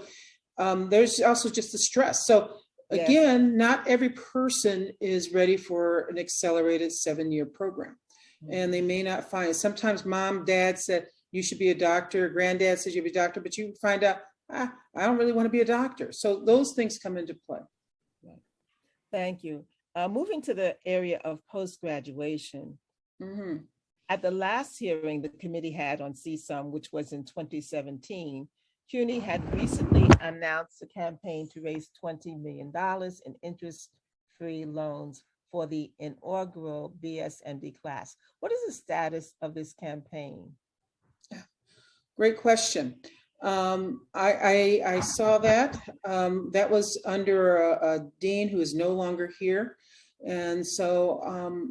there's also just the stress. So again, not every person is ready for an accelerated 7-year program. And they may not find it. Sometimes mom, dad said, you should be a doctor. Granddad says you should be a doctor, but you find out, I don't really want to be a doctor. So those things come into play. Thank you. Moving to the area of post-graduation. Mm-hmm. At the last hearing the committee had on Csom, which was in 2017, Cuny had recently announced a campaign to raise $20 million in interest-free loans for the inaugural Bsmd class. What is the status of this campaign? Great question. I saw that. That was under a dean who is no longer here. And so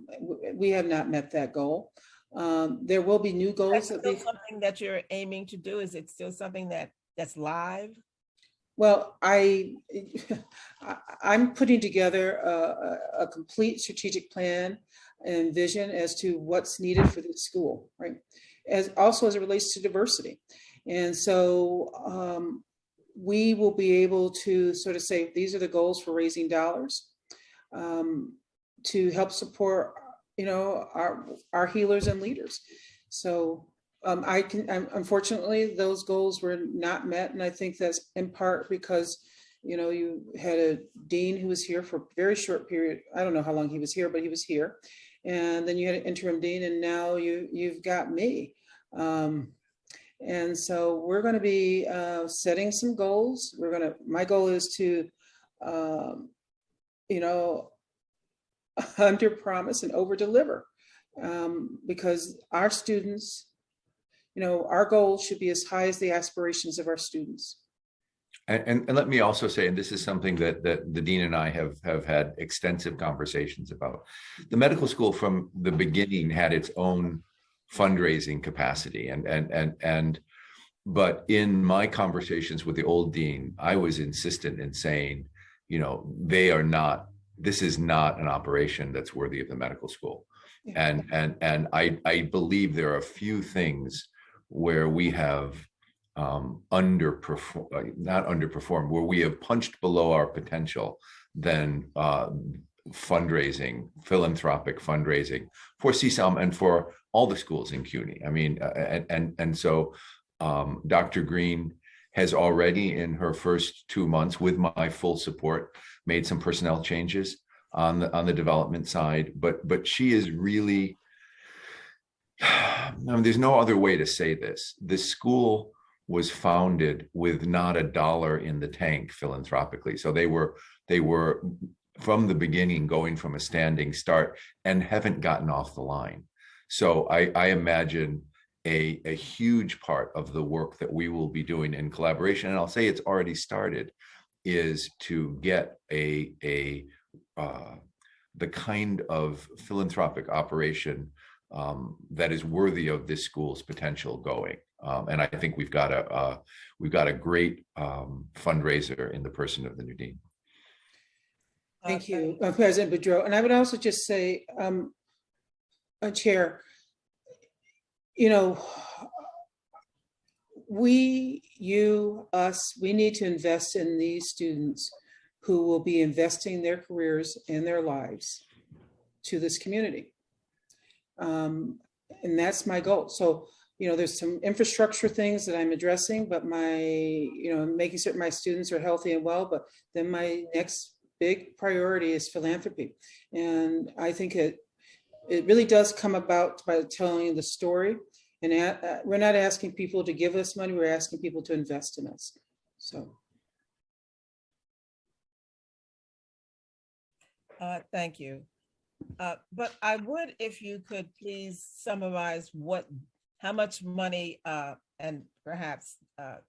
we have not met that goal. There will be new goals. Is it something that you're aiming to do? Is it still something that's live? Well, I'm putting together a complete strategic plan. and vision as to what's needed for this school, right? As it relates to diversity. And so we will be able to sort of say, these are the goals for raising dollars to help support, our healers and leaders. So unfortunately, those goals were not met. And I think that's in part because, you had a dean who was here for a very short period. I don't know how long he was here, but he was here. And then you had an interim dean, and now you've got me. And so we're going to be setting some goals. My goal is to, under promise and over deliver, because our students, our goals should be as high as the aspirations of our students. And let me also say, and this is something that the dean and I have had extensive conversations about. The medical school from the beginning had its own fundraising capacity, but in my conversations with the old dean, I was insistent in saying, this is not an operation that's worthy of the medical school. Yeah. And I believe there are a few things where we have underperformed, where we have punched below our potential than philanthropic fundraising for Csom and for all the schools in Cuny. I mean, so Dr. Green has already, in her first 2 months, with my full support, made some personnel changes on the development side. But she is really, there's no other way to say this. This school was founded with not a dollar in the tank philanthropically. So they were from the beginning going from a standing start and haven't gotten off the line. So I imagine a huge part of the work that we will be doing in collaboration, and I'll say it's already started, is to get the kind of philanthropic operation that is worthy of this school's potential going. And I think we've got a great fundraiser in the person of the new dean. Thank you, President Boudreau. And I would also just say, Chair, we need to invest in these students who will be investing their careers and their lives to this community. And that's my goal. So, there's some infrastructure things that I'm addressing, but making certain my students are healthy and well, but then my next big priority is philanthropy. And I think it really does come about by telling the story. And we're not asking people to give us money, we're asking people to invest in us. So. Thank you. But I would, if you could please summarize how much money, and perhaps the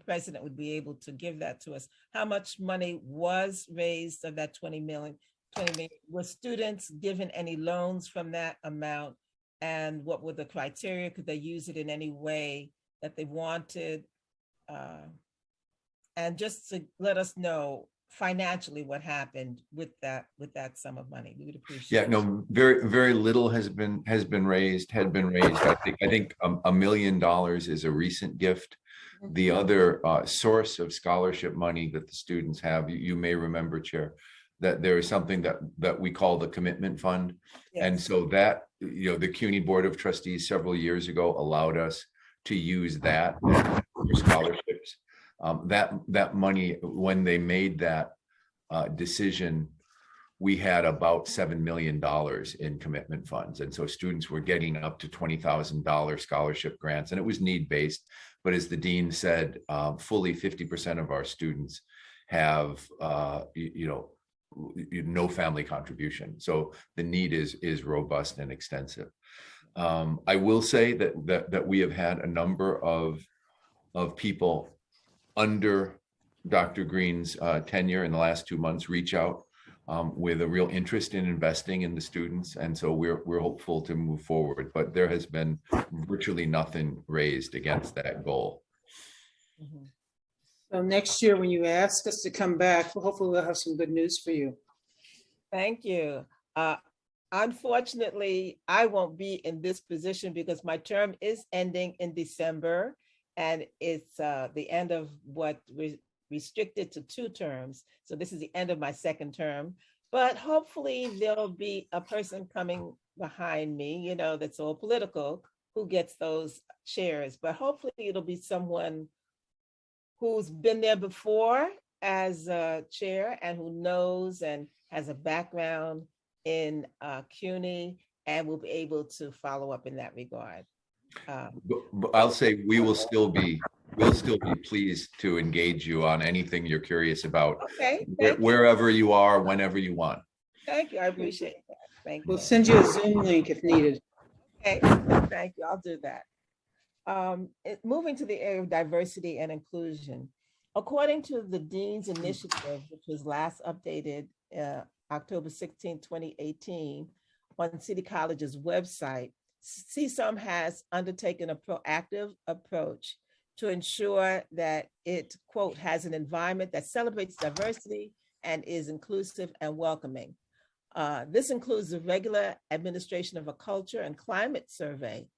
president would be able to give that to us. How much money was raised of that 20 million? Were students given any loans from that amount? And what were the criteria? Could they use it in any way that they wanted? And just to let us know financially what happened with that sum of money, we would appreciate. Yeah, no, very, very little had been raised. I think $1 million is a recent gift. The other source of scholarship money that the students have, you may remember, Chair, that there is something that we call the commitment fund. Yes. And so that, the CUNY Board of Trustees several years ago allowed us to use that for scholarships. That money, when they made that decision, we had about $7 million in commitment funds. And so students were getting up to $20,000 scholarship grants, and it was need-based. But as the dean said, fully 50% of our students have, no family contribution. So the need is robust and extensive. I will say that we have had a number of people under Dr. Green's tenure in the last 2 months reach out with a real interest in investing in the students. And so we're hopeful to move forward, but there has been virtually nothing raised against that goal. Mm-hmm. So next year, when you ask us to come back, hopefully we'll have some good news for you. Thank you. Unfortunately, I won't be in this position because my term is ending in December, and it's the end of what we restricted to 2 terms. So this is the end of my 2nd term, but hopefully there'll be a person coming behind me, that's all political, who gets those chairs. But hopefully it'll be someone who's been there before as a chair and who knows and has a background in Cuny and will be able to follow up in that regard. But I'll say we'll still be pleased to engage you on anything you're curious about. Okay, wherever you are, whenever you want. Thank you. I appreciate that. Thank you. We'll send you a Zoom link if needed. Okay, thank you. I'll do that. Moving to the area of diversity and inclusion. According to the Dean's Initiative, which was last updated October 16, 2018, on City College's website, Csom has undertaken a proactive approach to ensure that it, quote, has an environment that celebrates diversity and is inclusive and welcoming. This includes the regular administration of a culture and climate survey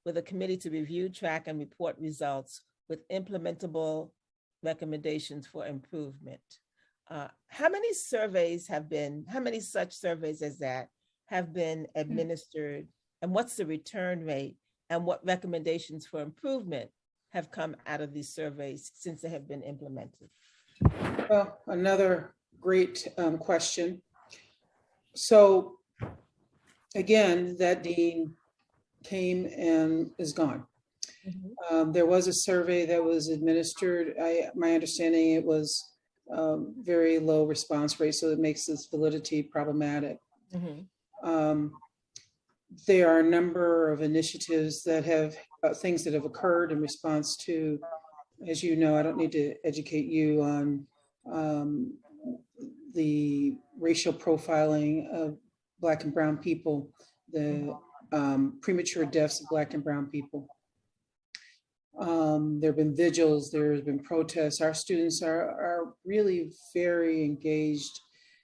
with a committee to review, track, and report results with implementable recommendations for improvement. How many such surveys as that have been administered, and what's the return rate, and what recommendations for improvement have come out of these surveys since they have been implemented? Well, another great question. So again, that dean came and is gone. There was a survey that was administered. My understanding, it was very low response rate, so it makes this validity problematic. There are a number of initiatives that have things that have occurred in response to, as you know, I don't need to educate you on the racial profiling of Black and Brown people, the premature deaths of Black and Brown people. There have been vigils, there's been protests. Our students are really very engaged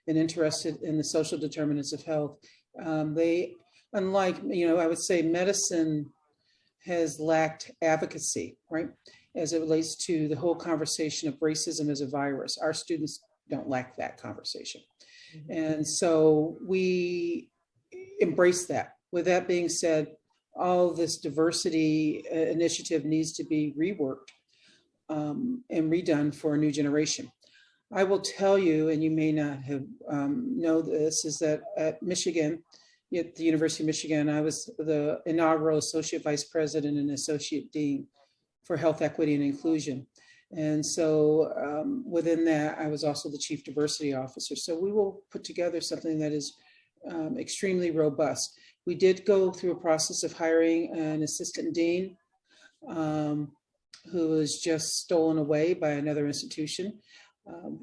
and interested in the social determinants of health. They, unlike, I would say medicine has lacked advocacy, right? As it relates to the whole conversation of racism as a virus. Our students don't lack that conversation. And so we embrace that. With that being said, all this diversity initiative needs to be reworked and redone for a new generation. I will tell you, and you may not have know this, is that at Michigan, at the University of Michigan, I was the inaugural Associate Vice President and Associate Dean for Health, Equity, and Inclusion. And so within that, I was also the Chief Diversity Officer. So we will put together something that is extremely robust. We did go through a process of hiring an assistant dean who was just stolen away by another institution.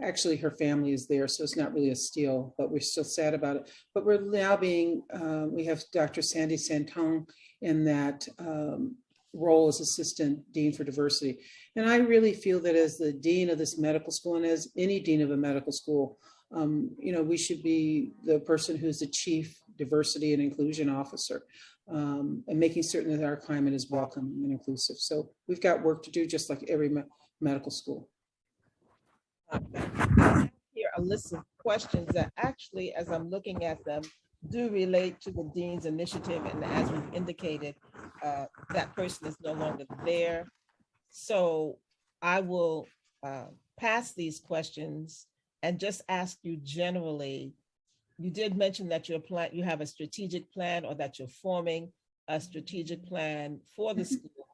Actually, her family is there, so it's not really a steal, but we're still sad about it. But we're now we have Dr. Sandy Santong in that role as assistant dean for diversity. And I really feel that as the dean of this medical school, and as any dean of a medical school, we should be the person who's the chief diversity and inclusion officer, and making certain that our climate is welcoming and inclusive. So we've got work to do, just like every medical school. Here a list of questions that actually, as I'm looking at them, do relate to the Dean's Initiative, and as we've indicated, that person is no longer there. So I will pass these questions and just ask you generally. You did mention that you have a strategic plan, or that you're forming a strategic plan for the school.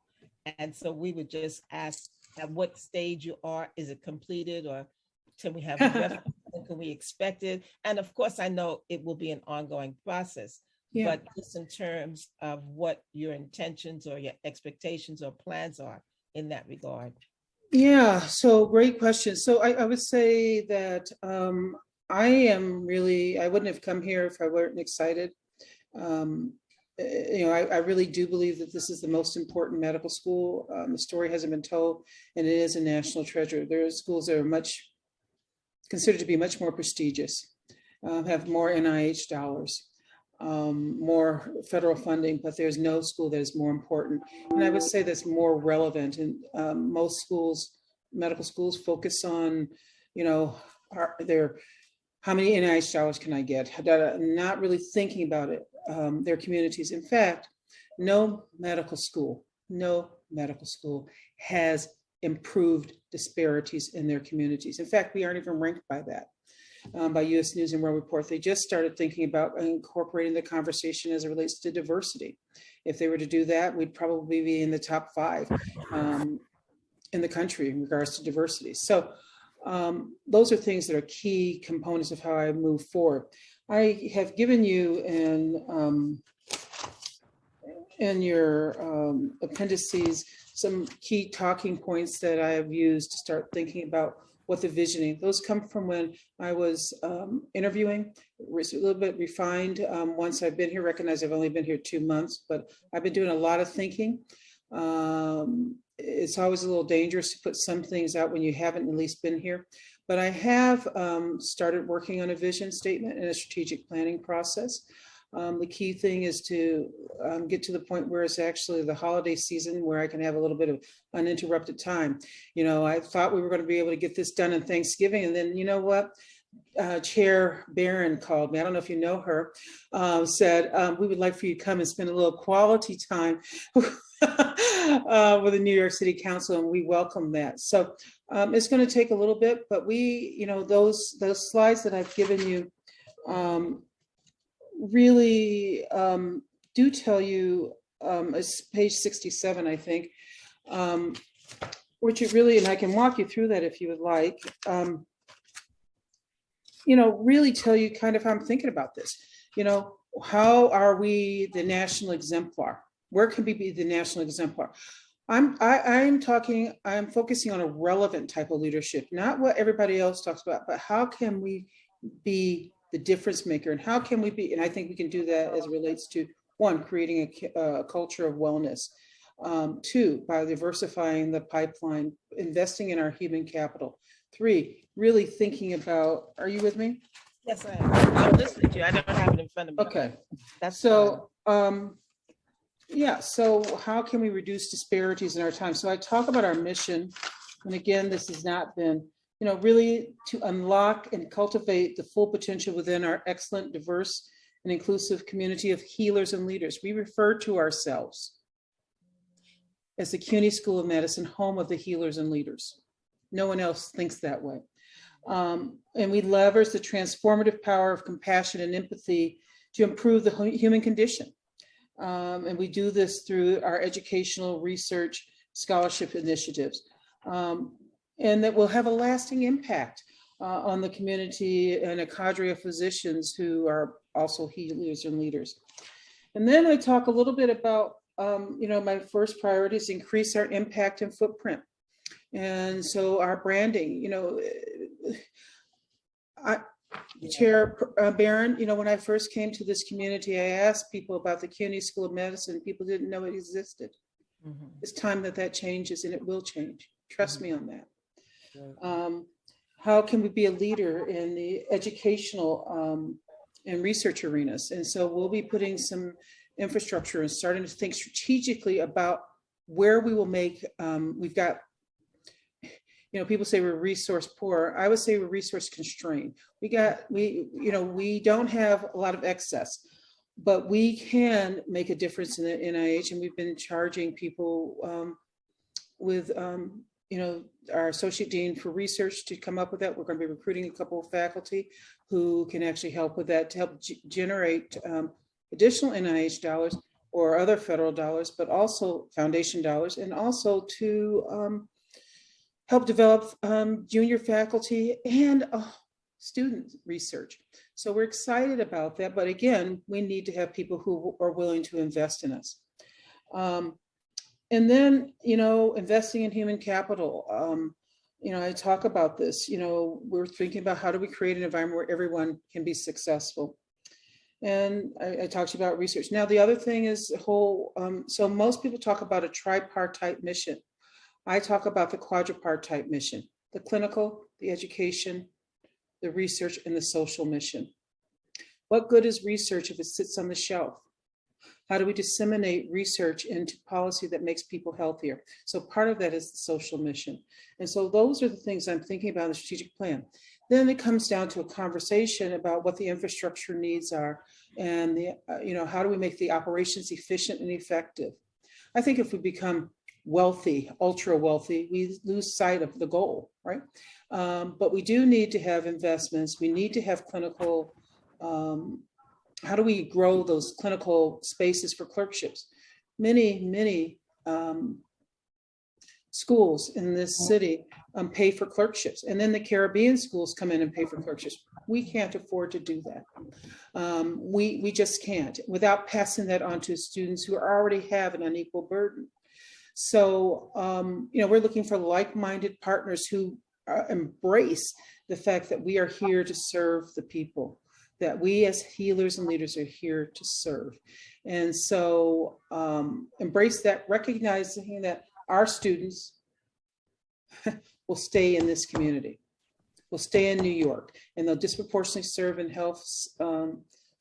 And so we would just ask at what stage you are. Is it completed, or can we have can we expect it? And of course, I know it will be an ongoing process, but just in terms of what your intentions or your expectations or plans are in that regard. Yeah, so great question. So I would say that I wouldn't have come here if I weren't excited. I really do believe that this is the most important medical school. The story hasn't been told, and it is a national treasure. There are schools that are considered to be much more prestigious, have more NIH dollars. more federal funding, but there's no school that is more important. And I would say that's more relevant. And most schools, medical schools, focus on, you know, how many NIH dollars can I get? Not really thinking about it, their communities. In fact, no medical school has improved disparities in their communities. In fact, we aren't even ranked by that. By US News and World Report. They just started thinking about incorporating the conversation as it relates to diversity. If they were to do that, we'd probably be in the top 5 in the country in regards to diversity. So those are things that are key components of how I move forward. I have given you in your appendices some key talking points that I have used to start thinking about what the visioning. Those come from when I was interviewing, a little bit refined. Once I've been here, recognize I've only been here 2 months, but I've been doing a lot of thinking. It's always a little dangerous to put some things out when you haven't at least been here. But I have started working on a vision statement and a strategic planning process. The key thing is to get to the point where it's actually the holiday season where I can have a little bit of uninterrupted time. You know, I thought we were going to be able to get this done in Thanksgiving. And then, you know what? Chair Barron called me. I don't know if you know her, said, we would like for you to come and spend a little quality time with the New York City Council, and we welcome that. So it's going to take a little bit, but we, you know, those slides that I've given you really do tell you, it's page 67, I think, which it really, and I can walk you through that if you would like, you know, really tell you kind of how I'm thinking about this. You know, how are we the national exemplar? Where can we be the national exemplar? I'm focusing on a relevant type of leadership, not what everybody else talks about, but how can we be the difference maker, and how can we be, and I think we can do that as it relates to, 1, creating a culture of wellness, 2, by diversifying the pipeline, investing in our human capital, 3, really thinking about, are you with me? Yes, I am. I'm listening to you. I don't have it in front of me. Okay. That's So, yeah, so how can we reduce disparities in our time? So I talk about our mission, and again, this has not been, you know, really to unlock and cultivate the full potential within our excellent, diverse, and inclusive community of healers and leaders. We refer to ourselves as the Cuny School of Medicine, home of the healers and leaders. No one else thinks that way. And we leverage the transformative power of compassion and empathy to improve the human condition. And we do this through our educational, research, scholarship initiatives. And that will have a lasting impact on the community and a cadre of physicians who are also healers and leaders. And then I talk a little bit about, you know, my first priority is increase our impact and footprint. And so our branding, you know, Chair Barron, you know, when I first came to this community, I asked people about the Cuny School of Medicine. People didn't know it existed. Mm-hmm. It's time that changes, and it will change. Trust me on that. How can we be a leader in the educational and research arenas? And so we'll be putting some infrastructure and starting to think strategically about where we will make, we've got, you know, people say we're resource poor. I would say we're resource constrained. We don't have a lot of excess, but we can make a difference in the NIH, and we've been charging people with, you know, our associate dean for research to come up with that. We're going to be recruiting a couple of faculty who can actually help with that to help generate additional NIH dollars or other federal dollars, but also foundation dollars, and also to help develop junior faculty and student research. So we're excited about that. But again, we need to have people who are willing to invest in us. And then, you know, investing in human capital. You know, I talk about this, you know, we're thinking about how do we create an environment where everyone can be successful. And I talked about research. Now, the other thing is the whole, so most people talk about a tripartite mission. I talk about the quadripartite mission, the clinical, the education, the research, and the social mission. What good is research if it sits on the shelf? How do we disseminate research into policy that makes people healthier? So part of that is the social mission. And so those are the things I'm thinking about in the strategic plan. Then it comes down to a conversation about what the infrastructure needs are and how do we make the operations efficient and effective? I think if we become wealthy, ultra wealthy, we lose sight of the goal, right? But we do need to have investments. We need to have clinical, how do we grow those clinical spaces for clerkships? Many schools in this city pay for clerkships, and then the Caribbean schools come in and pay for clerkships. We can't afford to do that. We just can't without passing that on to students who already have an unequal burden. So, we're looking for like-minded partners who embrace the fact that we are here to serve the people, that we as healers and leaders are here to serve. And so embrace that, recognizing that our students will stay in this community, will stay in New York, and they'll disproportionately serve in health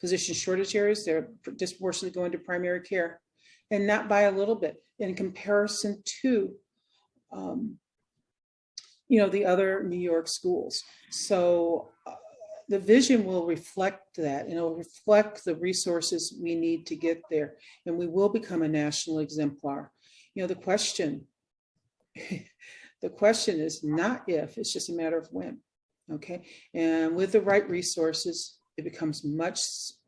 physician shortage areas. They're disproportionately going to primary care, and not by a little bit in comparison to the other New York schools. So the vision will reflect that, and it'll reflect the resources we need to get there, and we will become a national exemplar. The question is not if, it's just a matter of when, okay? And with the right resources, it becomes much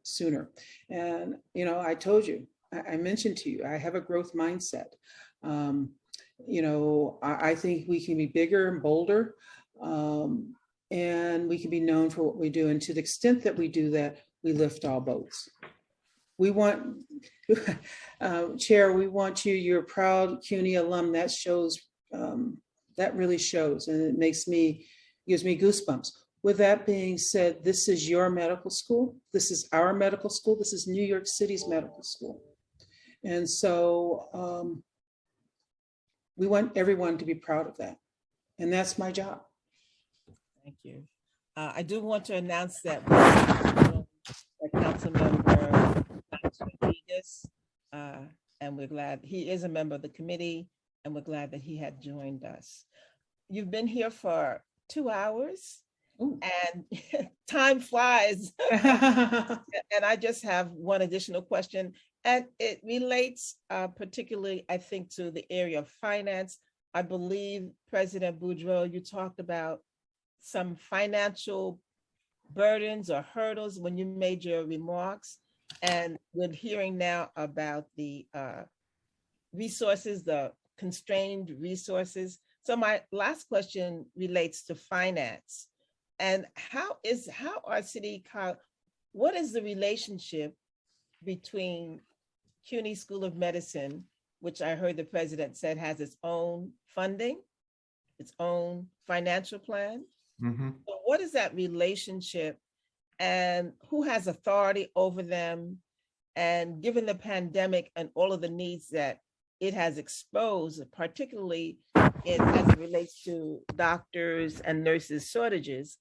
sooner. And, I told you, I mentioned to you, I have a growth mindset. I think we can be bigger and bolder, and we can be known for what we do. And to the extent that we do that, we lift all boats. We want, Chair, we want you, you're a proud Cuny alum. That shows, that really shows, and it gives me goosebumps. With that being said, this is your medical school. This is our medical school. This is New York City's medical school. And so we want everyone to be proud of that. And that's my job. Thank you. I do want to announce that Councilmember Rodriguez, and we're glad he is a member of the committee, and we're glad that he had joined us. You've been here for 2 hours. Ooh. And time flies. And I just have one additional question, and it relates particularly, I think, to the area of finance. I believe, President Boudreaux, you talked about some financial burdens or hurdles when you made your remarks. And we're hearing now about the resources, the constrained resources. So my last question relates to finance. And what is the relationship between Cuny School of Medicine, which I heard the president said has its own funding, its own financial plan? Mm-hmm. So what is that relationship, and who has authority over them? And given the pandemic and all of the needs that it has exposed, particularly as it relates to doctors and nurses shortages,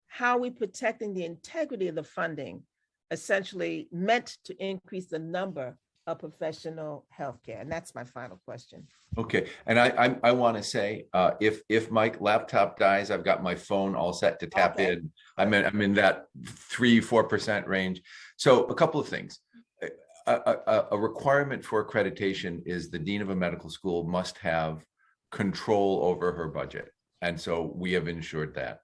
how are we protecting the integrity of the funding, essentially meant to increase the number of professional healthcare? And that's my final question. Okay, and I want to say, if my laptop dies, I've got my phone all set to tap in. I'm in that 3-4% range. So a couple of things. A requirement for accreditation is the dean of a medical school must have control over her budget, and so we have ensured that.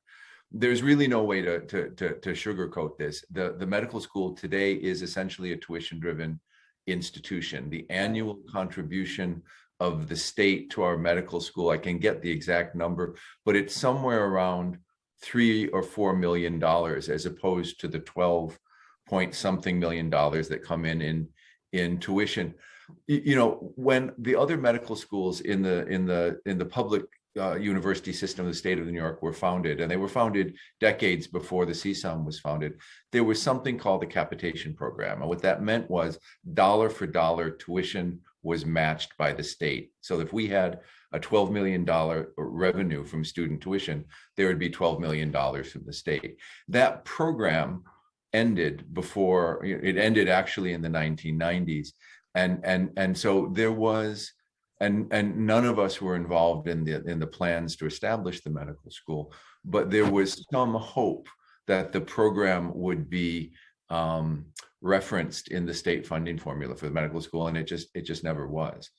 There's really no way to sugarcoat this. The medical school today is essentially a tuition-driven institution. The annual contribution of the state to our medical school, I can get the exact number, but it's somewhere around $3 or $4 million, as opposed to the 12 point something million dollars that come in tuition. When the other medical schools in the public university system of the state of New York were founded, and they were founded decades before the Csom was founded, there was something called the capitation program. And what that meant was dollar for dollar tuition was matched by the state. So if we had a $12 million revenue from student tuition, there would be $12 million from the state. That program ended before it ended actually in the 1990s. And so there was, and none of us were involved in the plans to establish the medical school, but there was some hope that the program would be referenced in the state funding formula for the medical school, and it just never was.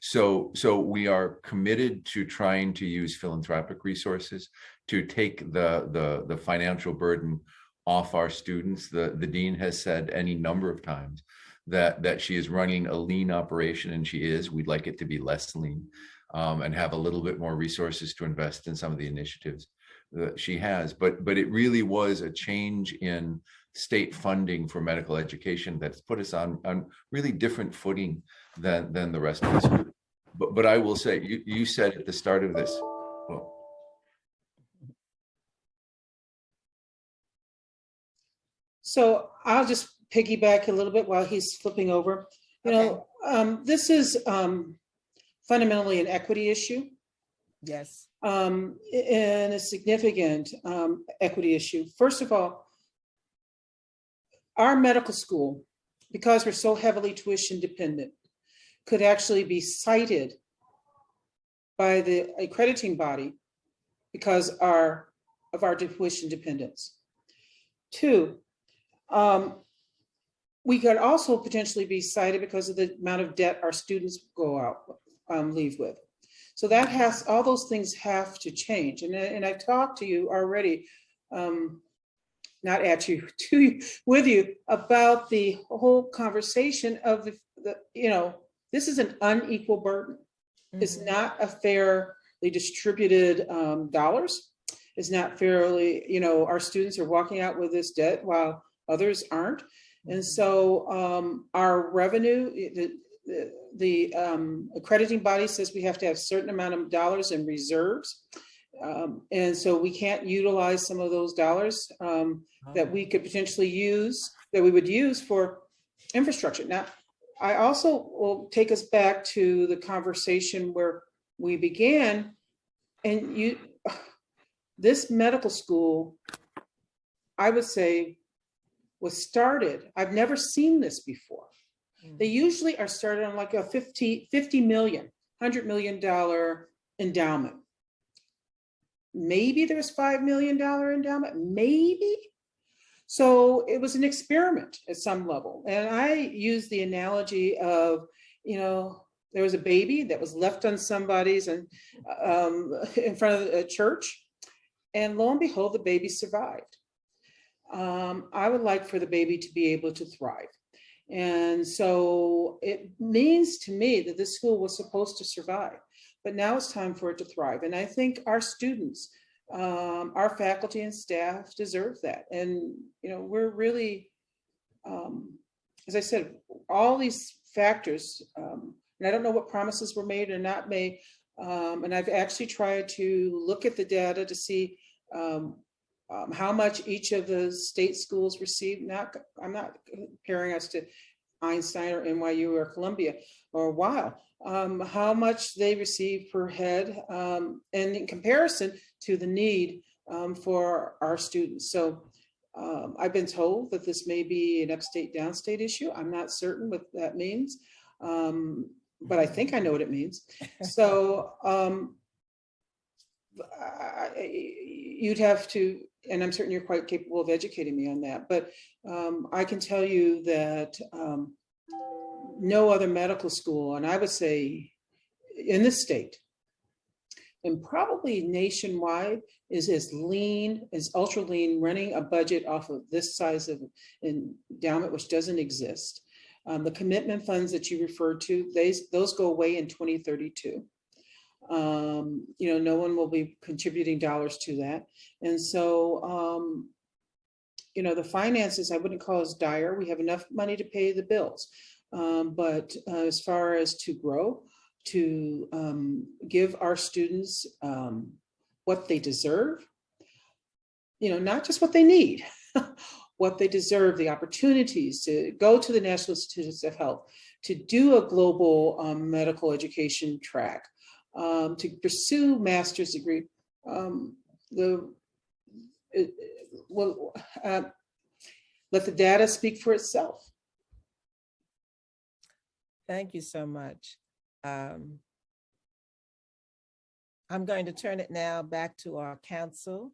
So we are committed to trying to use philanthropic resources to take the financial burden off our students. The dean has said any number of times that she is running a lean operation, and she is. We'd like it to be less lean and have a little bit more resources to invest in some of the initiatives that she has. But it really was a change in state funding for medical education that's put us on really different footing than the rest of us. But I will say, you said at the start of this, well, So I'll just piggyback a little bit while he's flipping over. You know, this is fundamentally an equity issue. Yes. And a significant equity issue. First of all, our medical school, because we're so heavily tuition dependent, could actually be cited by the accrediting body because of our tuition dependence. Two, we could also potentially be cited because of the amount of debt our students go out, leave with. So that all those things have to change. And I've talked to you already, not at you, with you about the whole conversation of this is an unequal burden. Mm-hmm. It's not a fairly distributed dollars. It's not fairly, our students are walking out with this debt while others aren't. Mm-hmm. And so our revenue, the accrediting body says we have to have a certain amount of dollars in reserves. And so we can't utilize some of those dollars that we could potentially use, that we would use for infrastructure. Now, I also will take us back to the conversation where we began, and this medical school, I would say, was started. I've never seen this before. They usually are started on like a $50 million, $100 million endowment. Maybe there's $5 million endowment, maybe. So it was an experiment at some level. And I use the analogy of, there was a baby that was left on somebody's and in front of a church. And lo and behold, the baby survived. I would like for the baby to be able to thrive. And so it means to me that this school was supposed to survive, but now it's time for it to thrive. And I think our students, our faculty and staff deserve that. And, we're really, as I said, all these factors, and I don't know what promises were made or not made. And I've actually tried to look at the data to see how much each of the state schools received. I'm not comparing us to Einstein or NYU or Columbia or Weill. How much they receive per head, and in comparison to the need for our students. So I've been told that this may be an upstate downstate issue. I'm not certain what that means, but I think I know what it means. So you'd have to, and I'm certain you're quite capable of educating me on that, but I can tell you that no other medical school, and I would say in this state, and probably nationwide, is as lean, as ultra lean, running a budget off of this size of endowment, which doesn't exist. The commitment funds that you referred to, those go away in 2032. No one will be contributing dollars to that. And so, the finances, I wouldn't call us dire. We have enough money to pay the bills. But as far as to grow, to give our students what they deserve, not just what they need, what they deserve, the opportunities to go to the National Institutes of Health, to do a global medical education track, to pursue master's degree. Let the data speak for itself. Thank you so much. I'm going to turn it now back to our council,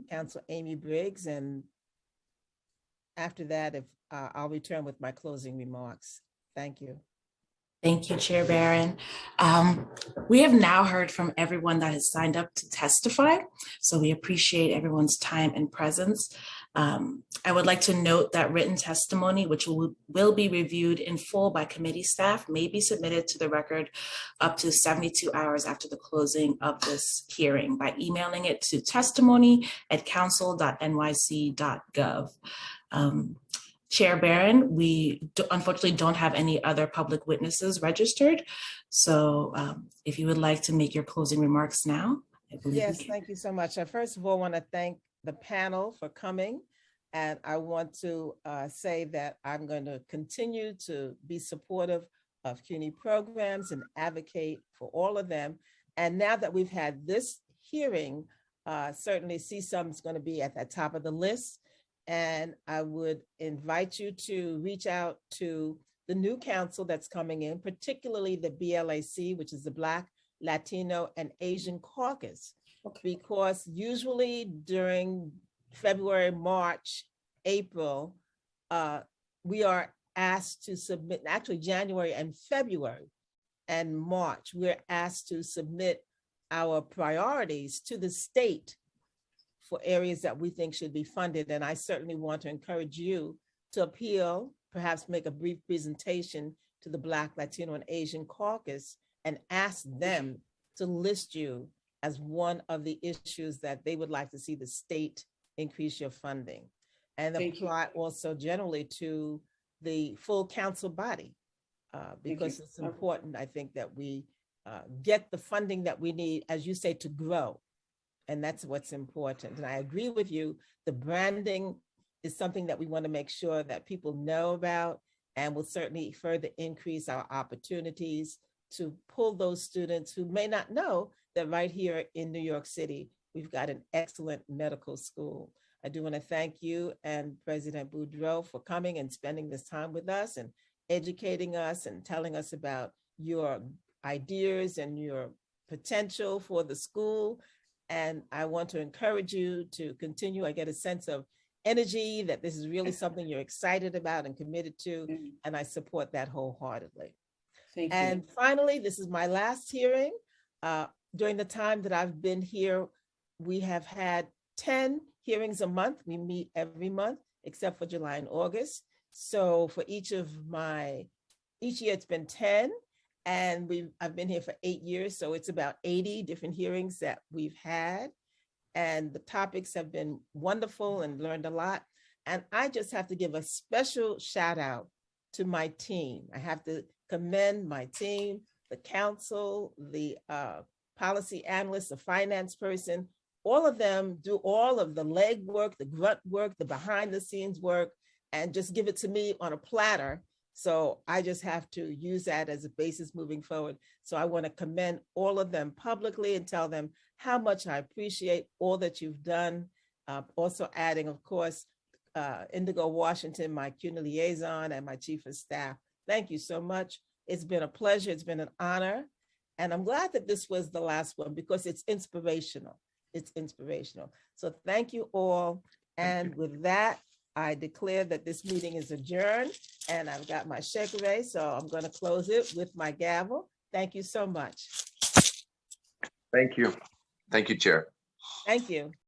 Council Amy Briggs, and after that, if I'll return with my closing remarks. Thank you. Thank you, Chair Barron. We have now heard from everyone that has signed up to testify, so we appreciate everyone's time and presence. I would like to note that written testimony, which will be reviewed in full by committee staff, may be submitted to the record up to 72 hours after the closing of this hearing by emailing it to testimony@council.nyc.gov. Chair Barron, we unfortunately don't have any other public witnesses registered. So if you would like to make your closing remarks now. I believe Yes, thank you so much. I first of all want to thank the panel for coming. And I want to say that I'm going to continue to be supportive of CUNY programs and advocate for all of them. And now that we've had this hearing, certainly Csom is going to be at the top of the list. And I would invite you to reach out to the new council that's coming in, particularly the BLAC, which is the Black, Latino, and Asian Caucus, because usually during February, March, April, we are asked to submit, actually January and February and March, we're asked to submit our priorities to the state for areas that we think should be funded. And I certainly want to encourage you to appeal, perhaps make a brief presentation to the Black, Latino, and Asian Caucus and ask them to list you as one of the issues that they would like to see the state increase your funding. And apply also generally to the full council body, because it's important, I think, that we get the funding that we need, as you say, to grow. And that's what's important. And I agree with you. The branding is something that we want to make sure that people know about, and will certainly further increase our opportunities to pull those students who may not know that right here in New York City, we've got an excellent medical school. I do want to thank you and President Boudreaux for coming and spending this time with us and educating us and telling us about your ideas and your potential for the school. And I want to encourage you to continue. I get a sense of energy that this is really something you're excited about and committed to, and I support that wholeheartedly. Thank you. And finally, this is my last hearing. During the time that I've been here, we have had 10 hearings a month. We meet every month, except for July and August. So for each year it's been 10. And I've been here for 8 years, so it's about 80 different hearings that we've had. And the topics have been wonderful and learned a lot. And I just have to give a special shout out to my team. I have to commend my team, the council, the policy analyst, the finance person. All of them do all of the leg work, the grunt work, the behind the scenes work, and just give it to me on a platter. So I just have to use that as a basis moving forward. So I want to commend all of them publicly and tell them how much I appreciate all that you've done. Also adding, of course, Indigo Washington, my CUNY liaison, and my chief of staff. Thank you so much. It's been a pleasure. It's been an honor. And I'm glad that this was the last one because it's inspirational. It's inspirational. So thank you all. And with that, I declare that this meeting is adjourned, and I've got my shekere, so I'm going to close it with my gavel. Thank you so much. Thank you. Thank you, Chair. Thank you.